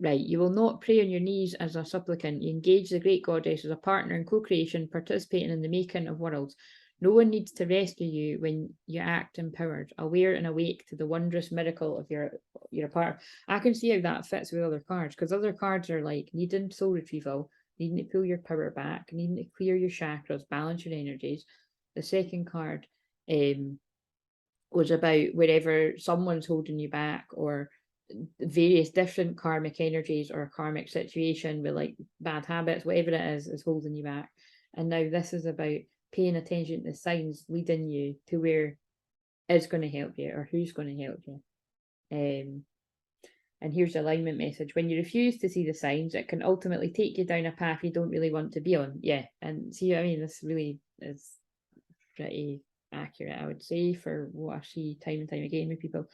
Right, you will not pray on your knees as a supplicant. You engage the great goddess as a partner in co-creation, participating in the making of worlds. No one needs to rescue you when you act empowered, aware and awake to the wondrous miracle of your part. I can see how that fits with other cards, because other cards are like needing soul retrieval, needing to pull your power back, needing to clear your chakras, balance your energies. The second card was about wherever someone's holding you back, or various different karmic energies or a karmic situation with like bad habits, whatever it is holding you back. And now this is about paying attention to the signs leading you to where is going to help you or who's going to help you. And here's the alignment message. When you refuse to see the signs, it can ultimately take you down a path you don't really want to be on. Yeah, and see what I mean? This really is pretty accurate, I would say, for what I see time and time again with people.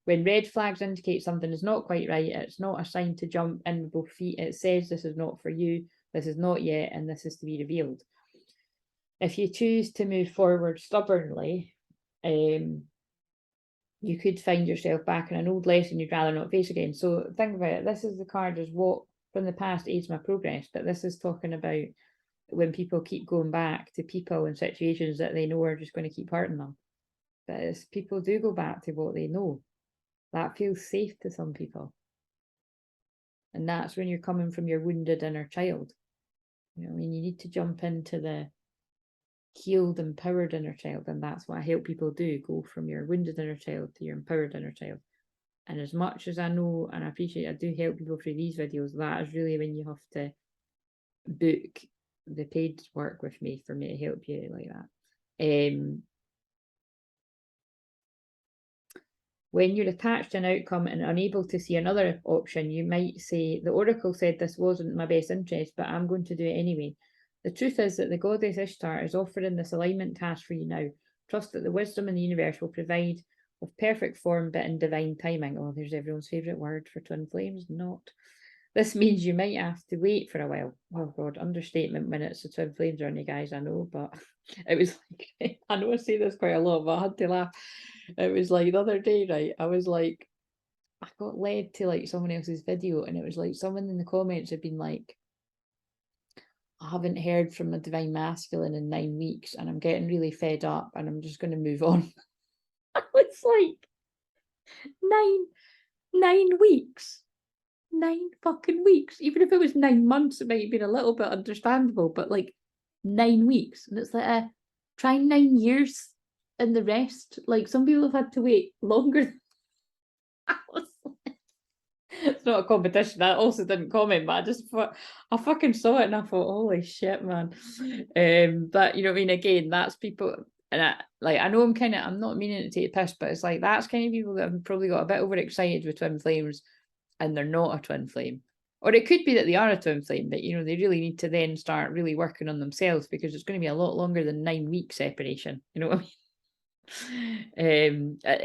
When red flags indicate something is not quite right, it's not a sign to jump in with both feet. It says this is not for you, this is not yet, and this is to be revealed. If you choose to move forward stubbornly, you could find yourself back in an old lesson you'd rather not face again. So think about it. This is the card as what from the past aids my progress, but this is talking about when people keep going back to people and situations that they know are just going to keep hurting them. But as people do go back to what they know, that feels safe to some people. And that's when you're coming from your wounded inner child. You know, I mean, you need to jump into the healed, empowered inner child. And that's what I help people do, go from your wounded inner child to your empowered inner child. And as much as I know and I appreciate, I do help people through these videos, that is really when you have to book the paid work with me for me to help you like that. When you're attached to an outcome and unable to see another option, you might say, the oracle said this wasn't my best interest, but I'm going to do it anyway. The truth is that the goddess Ishtar is offering this alignment task for you now. Trust that the wisdom in the universe will provide with perfect form, but in divine timing. Oh, there's everyone's favourite word for twin flames, not. This means you might have to wait for a while. Oh God, understatement when it's a twin flame journey, guys, I know, but it was like, I know I say this quite a lot, but I had to laugh. It was like the other day, right, I was like, I got led to like someone else's video, and it was like someone in the comments had been like, I haven't heard from a divine masculine in 9 weeks and I'm getting really fed up and I'm just going to move on. I was like, 9 weeks. 9 fucking weeks. Even if it was 9 months, it might have been a little bit understandable, but like 9 weeks. And it's like, Try 9 years and the rest. Like, some people have had to wait longer. It's not a competition. I also didn't comment, but I fucking saw it and I thought, holy shit, man. But you know what I mean? Again, that's people, and I know I'm not meaning to take the piss, but it's like that's kind of people that have probably got a bit overexcited with twin flames and they're not a twin flame. Or it could be that they are a twin flame, but you know, they really need to then start really working on themselves because it's going to be a lot longer than 9 weeks separation. You know what I mean?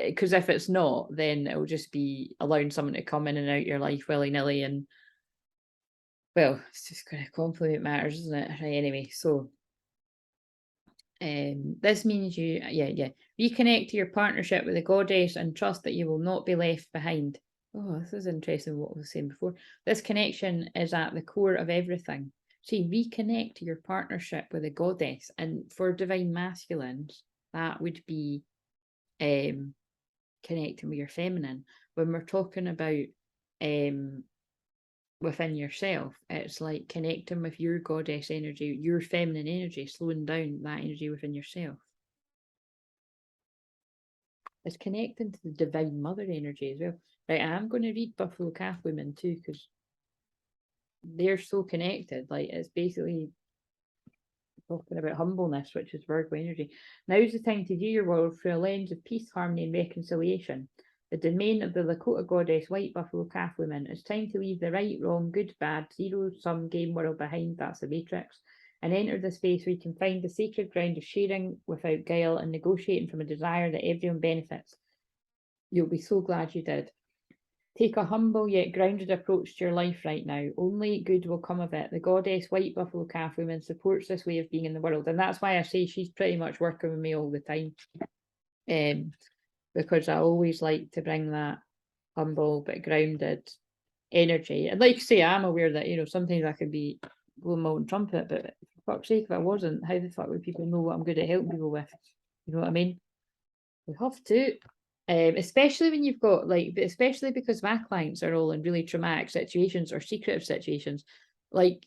Because if it's not, then it'll just be allowing someone to come in and out your life willy-nilly, and well, it's just going to complicate matters, isn't it? Right, anyway, so this means you reconnect to your partnership with the goddess and trust that you will not be left behind. Oh, this is interesting what I was saying before. This connection is at the core of everything. See, reconnect to your partnership with the goddess, and for divine masculines, that would be connecting with your feminine. When we're talking about within yourself, it's like connecting with your goddess energy, your feminine energy, slowing down that energy within yourself. It's connecting to the divine mother energy as well. Right, I'm going to read Buffalo Calf Women too, because they're so connected. Like, it's basically talking about humbleness, which is Virgo energy. Now's the time to view your world through a lens of peace, harmony, and reconciliation. The domain of the Lakota goddess, white buffalo calf woman. It's time to leave the right, wrong, good, bad, zero-sum game world behind. That's the matrix. And enter the space where you can find the sacred ground of sharing without guile and negotiating from a desire that everyone benefits. You'll be so glad you did. Take a humble yet grounded approach to your life right now. Only good will come of it. The goddess white buffalo calf woman supports this way of being in the world. And that's why I say she's pretty much working with me all the time. Because I always like to bring that humble but grounded energy. And like I say, I'm aware that, you know, sometimes I could be blowing my own trumpet, but for fuck's sake, if I wasn't, how the fuck would people know what I'm good at helping people with? You know what I mean? We have to. Especially when you've got especially because my clients are all in really traumatic situations or secretive situations. Like,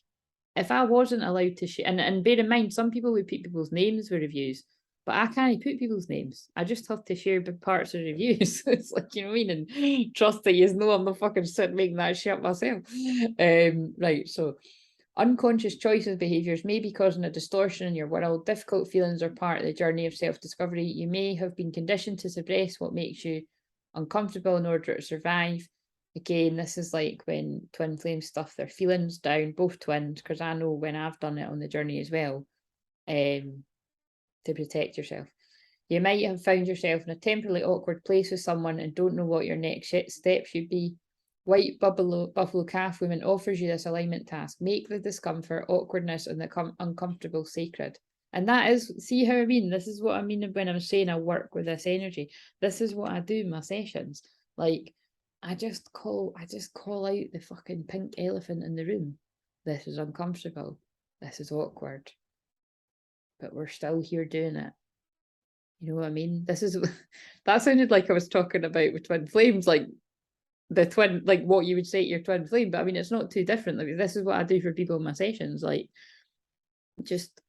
if I wasn't allowed to share, and bear in mind, some people would put people's names with reviews, but I can't put people's names. I just have to share big parts of reviews. It's like, you know what I mean? And trust that you know I'm not fucking sitting making that shit up myself. Right, so unconscious choices, behaviours may be causing a distortion in your world. Difficult feelings are part of the journey of self-discovery. You may have been conditioned to suppress what makes you uncomfortable in order to survive. Again, this is like when twin flames stuff their feelings down, both twins, because I know when I've done it on the journey as well, to protect yourself. You might have found yourself in a temporarily awkward place with someone and don't know what your next step should be. White buffalo calf woman offers you this alignment task. Make the discomfort, awkwardness, and the uncomfortable sacred. And that is, see how I mean? This is what I mean when I'm saying I work with this energy. This is what I do in my sessions. Like, I just call out the fucking pink elephant in the room. This is uncomfortable. This is awkward. But we're still here doing it. You know what I mean? This is that sounded like I was talking about with twin flames, like the twin, like what you would say to your twin flame, but I mean it's not too different. Like, this is what I do for people in my sessions, like just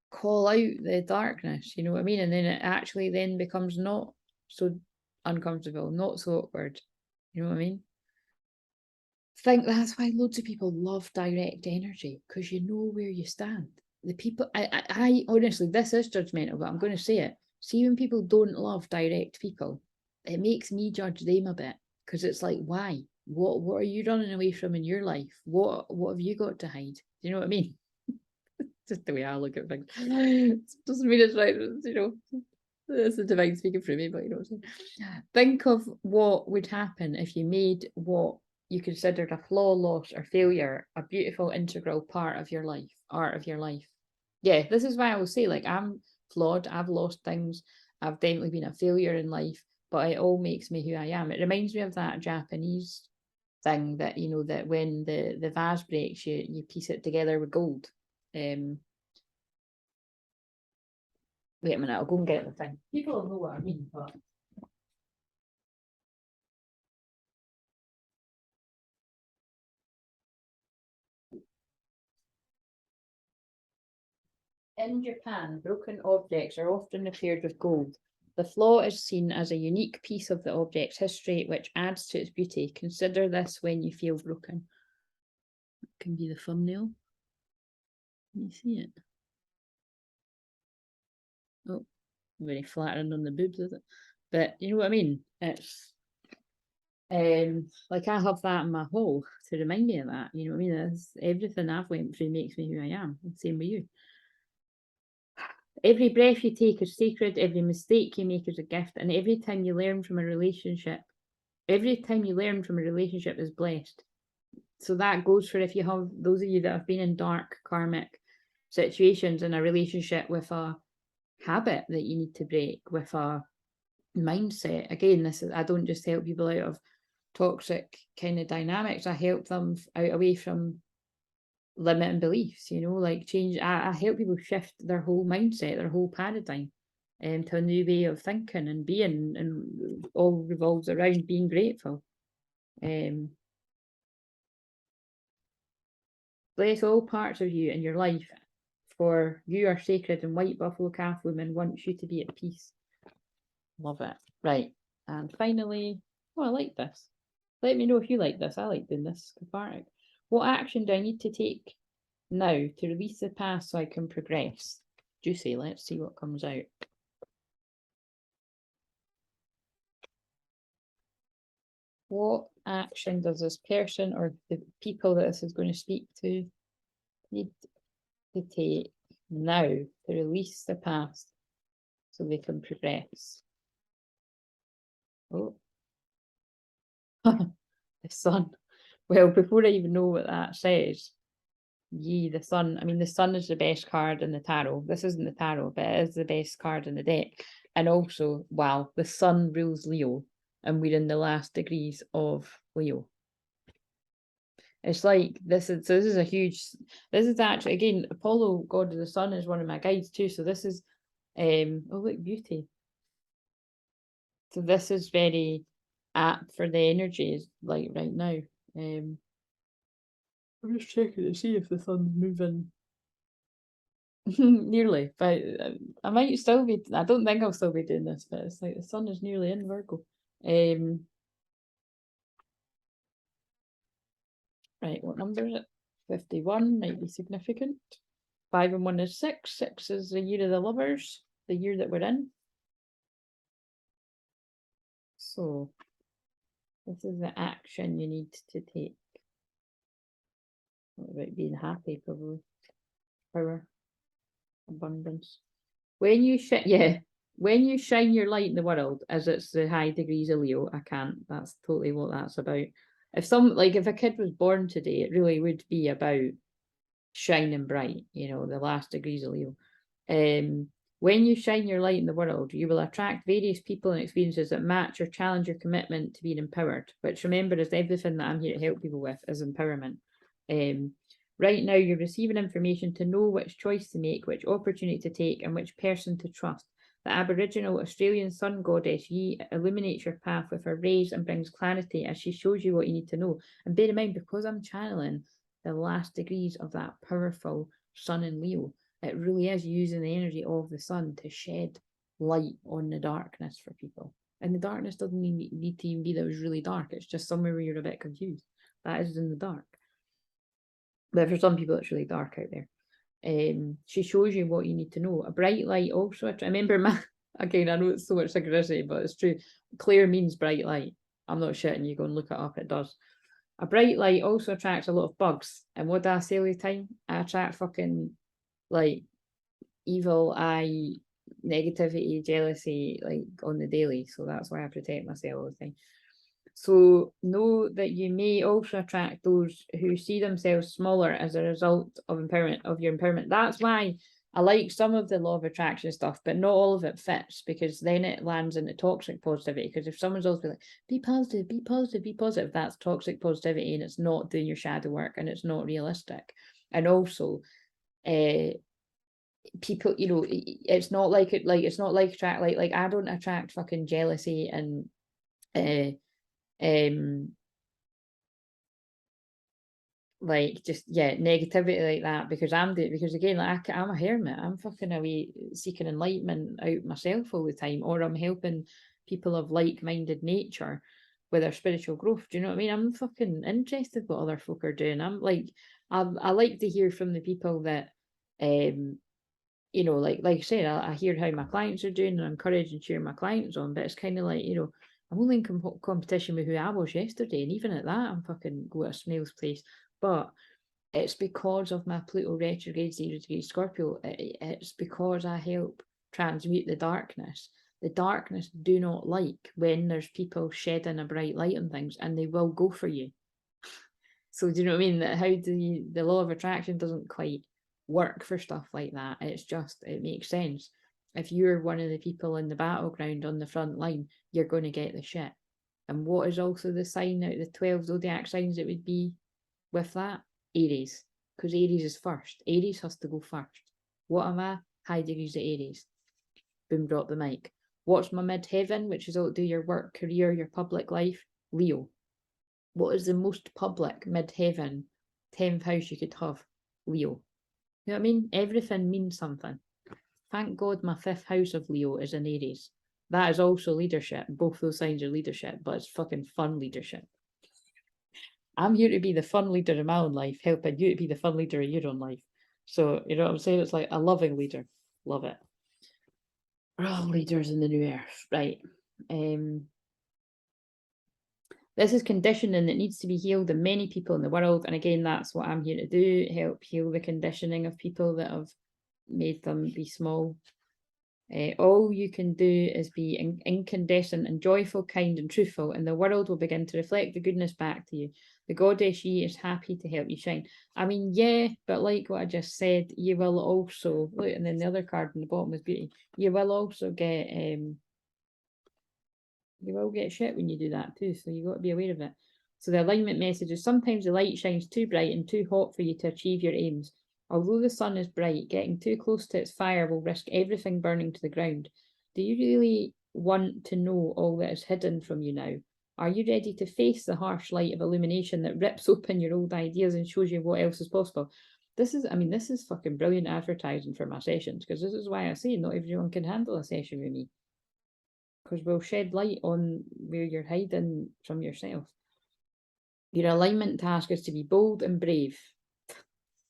call out the darkness, you know what I mean? And then it actually then becomes not so uncomfortable, not so awkward. You know what I mean? I think that's why loads of people love direct energy, because you know where you stand. The people I honestly, this is judgmental, but I'm going to say it. See, when people don't love direct people, it makes me judge them a bit, because it's like, why? What are you running away from in your life? What have you got to hide? Do you know what I mean? Just the way I look at things. It doesn't mean it's right, you know. It's the divine speaking for me, but you know what I'm saying. Think of what would happen if you made what you considered a flaw, loss, or failure a beautiful, integral part of your life, art of your life. Yeah, this is why I will say, like, I'm flawed, I've lost things, I've definitely been a failure in life, but it all makes me who I am. It reminds me of that Japanese thing that, you know, that when the vase breaks, you piece it together with gold. Wait a minute, I'll go and get the thing. People know what I mean, but In Japan, broken objects are often repaired with gold. The flaw is seen as a unique piece of the object's history, which adds to its beauty. Consider this when you feel broken. It can be the thumbnail. Can you see it? Oh, very flattering on the boobs, is it? But you know what I mean? It's like I have that in my hole to remind me of that. You know what I mean? It's, everything I've went through makes me who I am. Same with you. Every breath you take is sacred, every mistake you make is a gift, and every time you learn from a relationship is blessed. So that goes for if you have those of you that have been in dark karmic situations in a relationship with a habit that you need to break, with a mindset. Again, this is, I don't just help people out of toxic kind of dynamics, I help them out away from limiting beliefs, you know, like change. I help people shift their whole mindset, their whole paradigm to a new way of thinking and being, and all revolves around being grateful. Bless all parts of you in your life, for you are sacred, and White Buffalo Calf Woman wants you to be at peace. Love it. Right. And finally, oh, I like this. Let me know if you like this. I like doing this. Cathartic. What action do I need to take now to release the past so I can progress? Juicy. Let's see what comes out. What action does this person or the people that this is going to speak to need to take now to release the past so they can progress? Oh, the sun. Well, before I even know what that says, the sun. I mean, the sun is the best card in the tarot. This isn't the tarot, but it is the best card in the deck. And also, wow, the sun rules Leo, and we're in the last degrees of Leo. It's like this is a huge. This is actually, again, Apollo, god of the sun, is one of my guides too. So this is, oh look, beauty. So this is very apt for the energies like right now. I'm just checking to see if the sun's moving. Nearly, but I might still be. I don't think I'll still be doing this, but it's like the sun is nearly in Virgo. Right, what number is it? 51 might be significant. 5 and 1 is 6. 6 is the year of the lovers, the year that we're in. So this is the action you need to take. What about being happy, probably? Power, abundance. When you when you shine your light in the world, as it's the high degrees of Leo, I can't. That's totally what that's about. If if a kid was born today, it really would be about shining bright, you know, the last degrees of Leo. When you shine your light in the world, you will attract various people and experiences that match or challenge your commitment to being empowered, which, remember, is everything that I'm here to help people with, is empowerment. Right now, you're receiving information to know which choice to make, which opportunity to take, and which person to trust. The Aboriginal Australian sun goddess Yi illuminates your path with her rays and brings clarity as she shows you what you need to know. And bear in mind, because I'm channeling the last degrees of that powerful sun in Leo, it really is using the energy of the sun to shed light on the darkness for people. And the darkness doesn't need to even be that it was really dark. It's just somewhere where you're a bit confused. That is in the dark. But for some people, it's really dark out there. She shows you what you need to know. A bright light also. I remember again, I know it's so much synchronicity, but it's true. Clair means bright light. I'm not shitting you. Go and look it up. It does. A bright light also attracts a lot of bugs. And what do I say all the time? I attract fucking like evil eye, negativity, jealousy, like on the daily. So that's why I protect myself all the time. So know that you may also attract those who see themselves smaller as a result of your empowerment. That's why I like some of the law of attraction stuff, but not all of it fits, because then it lands into toxic positivity. Because if someone's always like, be positive, be positive, be positive, that's toxic positivity, and it's not doing your shadow work, and it's not realistic. And also, people, you know, it's not like it's not like attract like I don't attract fucking jealousy and like just, yeah, negativity like that, because because again, like I'm a hermit, I'm fucking away seeking enlightenment out myself all the time, or I'm helping people of like-minded nature with their spiritual growth. Do you know what I mean? I'm fucking interested what other folk are doing. I'm like, I like to hear from the people that you know, like I said, I hear how my clients are doing and I encourage and cheer my clients on, but it's kind of like, you know, I'm only in competition with who I was yesterday, and even at that, I'm fucking go at a snail's pace. But it's because of my Pluto retrograde 0-degree Scorpio. It's because I help transmute the darkness. The darkness do not like when there's people shedding a bright light on things, and they will go for you. So do you know what I mean? That how do the law of attraction doesn't quite work for stuff like that. It's just, it makes sense. If you're one of the people in the battleground on the front line, you're going to get the shit. And what is also the sign out of the 12 zodiac signs it would be with that? Aries. Because Aries is first. Aries has to go first. What am I? High degrees of Aries. Boom, drop the mic. What's my midheaven, which is all to do your work, career, your public life? Leo. What is the most public midheaven 10th house you could have? Leo. You know what I mean? Everything means something. Thank God my 5th house of Leo is in Aries. That is also leadership. Both those signs are leadership, but it's fucking fun leadership. I'm here to be the fun leader in my own life, helping you to be the fun leader in your own life. So, you know what I'm saying? It's like a loving leader. Love it. We're all leaders in the new earth. Right. This is conditioning that needs to be healed in many people in the world. And again, that's what I'm here to do, help heal the conditioning of people that have made them be small. All you can do is be incandescent and joyful, kind and truthful, and the world will begin to reflect the goodness back to you. The goddess Ye is happy to help you shine. I mean, yeah, but like what I just said, you will also, look, and then the other card in the bottom is beauty. You will also get, you will get shit when you do that too, so you got to be aware of it. So the alignment message is sometimes the light shines too bright and too hot for you to achieve your aims. Although the sun is bright, getting too close to its fire will risk everything burning to the ground. Do you really want to know all that is hidden from you now? Are you ready to face the harsh light of illumination that rips open your old ideas and shows you what else is possible? This is, I mean, this is fucking brilliant advertising for my sessions, because this is why I say not everyone can handle a session with me. Because we'll shed light on where you're hiding from yourself. Your alignment task is to be bold and brave.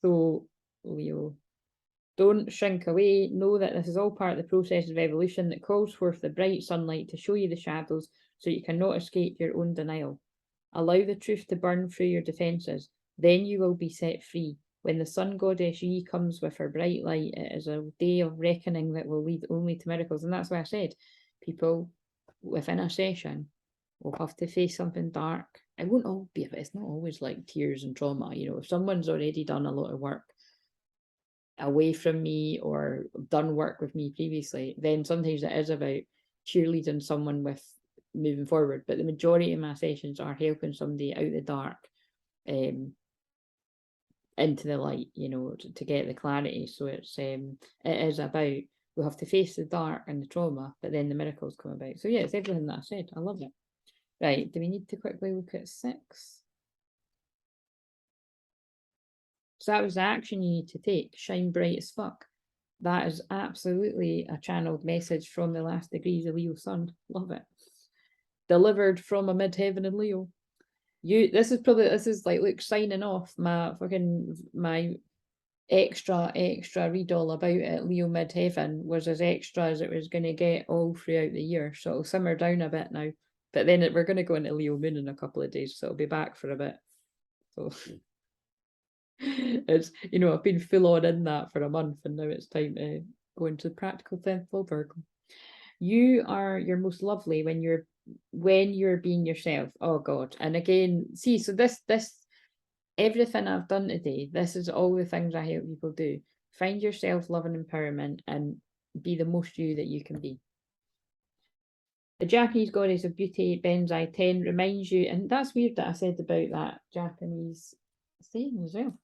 So, Leo, don't shrink away. Know that this is all part of the process of evolution that calls forth the bright sunlight to show you the shadows so you cannot escape your own denial. Allow the truth to burn through your defences. Then you will be set free. When the sun goddess Yi comes with her bright light, it is a day of reckoning that will lead only to miracles. And that's why I said, people within a session will have to face something dark. It won't all be, it's not always like tears and trauma. You know, if someone's already done a lot of work away from me or done work with me previously, then sometimes it is about cheerleading someone with moving forward. But the majority of my sessions are helping somebody out of the dark into the light, you know, to get the clarity. So it's it is about, we have to face the dark and the trauma, but then the miracles come about. So yeah, it's everything that I said. I love it. Right, do we need to quickly look at 6? So that was the action you need to take. Shine bright as fuck. That is absolutely a channeled message from the last degrees of Leo Sun. Love it. Delivered from a midheaven in Leo. This is like, look, signing off my extra read all about it. Leo midheaven was as extra as it was going to get all throughout the year. So it'll simmer down a bit now. But then we're going to go into Leo moon in a couple of days. So it'll be back for a bit. So it's, you know, I've been full on in that for a month, and now it's time to go into practical 10th floor Virgo. You are your most lovely when you're being yourself. Oh God. And again, see, so this everything I've done today, this is all the things I help people do. Find yourself, love and empowerment, and be the most you that you can be. The Japanese goddess of beauty, Benzai 10, reminds you, and that's weird that I said about that Japanese saying as well.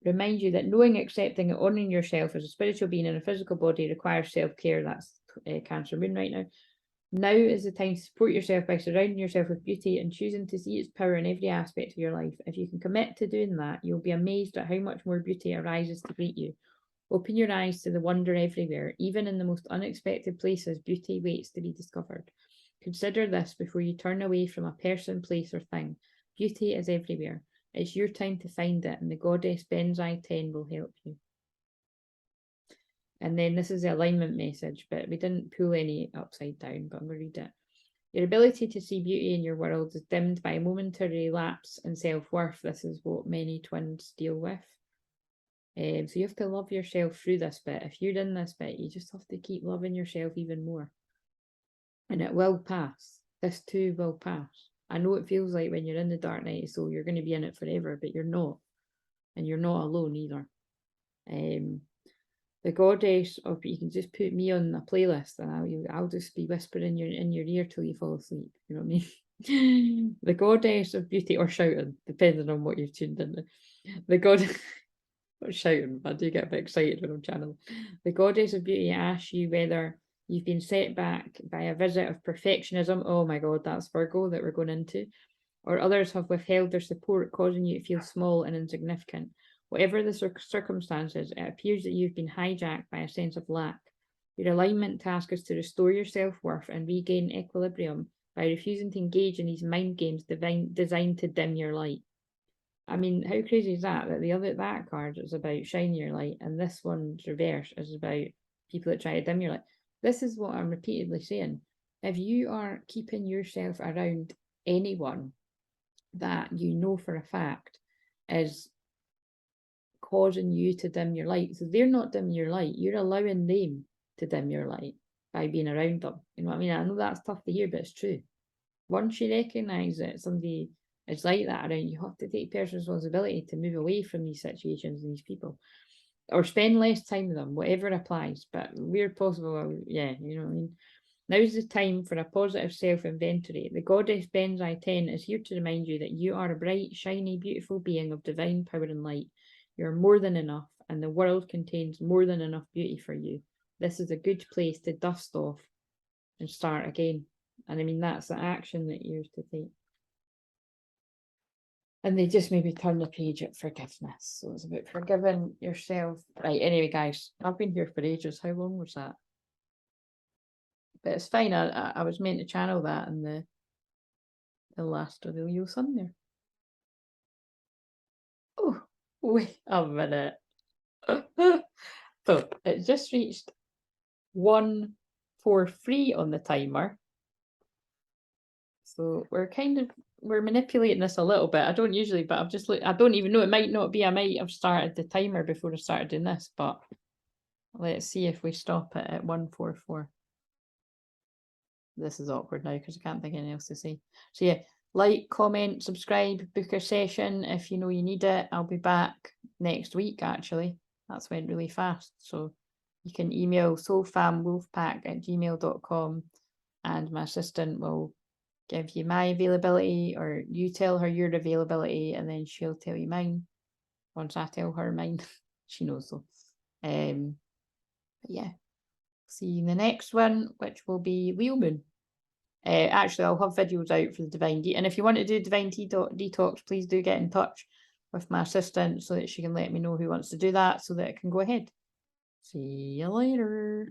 Remind you that knowing, accepting, and honouring yourself as a spiritual being in a physical body requires self-care. That's Cancer Moon right now. Now is the time to support yourself by surrounding yourself with beauty and choosing to see its power in every aspect of your life. If you can commit to doing that, you'll be amazed at how much more beauty arises to greet you. Open your eyes to the wonder everywhere. Even in the most unexpected places, beauty waits to be discovered. Consider this before you turn away from a person, place, or thing. Beauty is everywhere. It's your time to find it, and the goddess Benzai 10 will help you. And then this is the alignment message, but we didn't pull any upside down, but I'm going to read it. Your ability to see beauty in your world is dimmed by a momentary lapse in self-worth. This is what many twins deal with. So you have to love yourself through this bit. If you're in this bit, you just have to keep loving yourself even more. And it will pass. This too will pass. I know it feels like when you're in the dark night of soul, you're going to be in it forever, but you're not. And you're not alone either. The goddess of, you can just put me on a playlist and I'll just be whispering in your ear till you fall asleep. You know what I mean? The goddess of beauty, or shouting, depending on what you've tuned in. The goddess, not shouting, I do get a bit excited when I'm channeling. The goddess of beauty asks you whether you've been set back by a visit of perfectionism. Oh my God, that's Virgo that we're going into. Or others have withheld their support, causing you to feel small and insignificant. Whatever the circumstances, it appears that you've been hijacked by a sense of lack. Your alignment task is to restore your self-worth and regain equilibrium by refusing to engage in these mind games designed to dim your light. I mean, how crazy is that? That card is about shining your light, and this one's reverse is about people that try to dim your light. This is what I'm repeatedly saying. If you are keeping yourself around anyone that you know for a fact is causing you to dim your light, so they're not dimming your light, you're allowing them to dim your light by being around them. You know what I mean? I know that's tough to hear, but it's true. Once you recognize that somebody is like that around, you have to take personal responsibility to move away from these situations and these people, or spend less time with them, whatever applies. But where possible, yeah, you know what I mean? Now's the time for a positive self-inventory. The goddess Benzai 10 is here to remind you that you are a bright, shiny, beautiful being of divine power and light. You're more than enough, and the world contains more than enough beauty for you. This is a good place to dust off and start again. And I mean, that's the action that you're to take. And they just maybe turn the page at forgiveness. So it's about forgiving yourself. Right, anyway, guys, I've been here for ages. How long was that? But it's fine. I was meant to channel that in the last of the Leo Sun there. Oh, wait a minute. So it just reached 143 on the timer. So we're manipulating this a little bit. I don't usually, but I've just I don't even know. It might not be. I might have started the timer before I started doing this, but let's see if we stop it at 144. This is awkward now because I can't think of anything else to say. So yeah, like, comment, subscribe, book a session if you know you need it. I'll be back next week, actually. That's went really fast. So you can email soulfamwolfpack@gmail.com and my assistant will give you my availability, or you tell her your availability and then she'll tell you mine. Once I tell her mine, she knows though. But yeah, see you in the next one, which will be Leo Moon. Actually, I'll have videos out for the Divine D. And if you want to do Divine Detox, please do get in touch with my assistant so that she can let me know who wants to do that so that it can go ahead. See you later.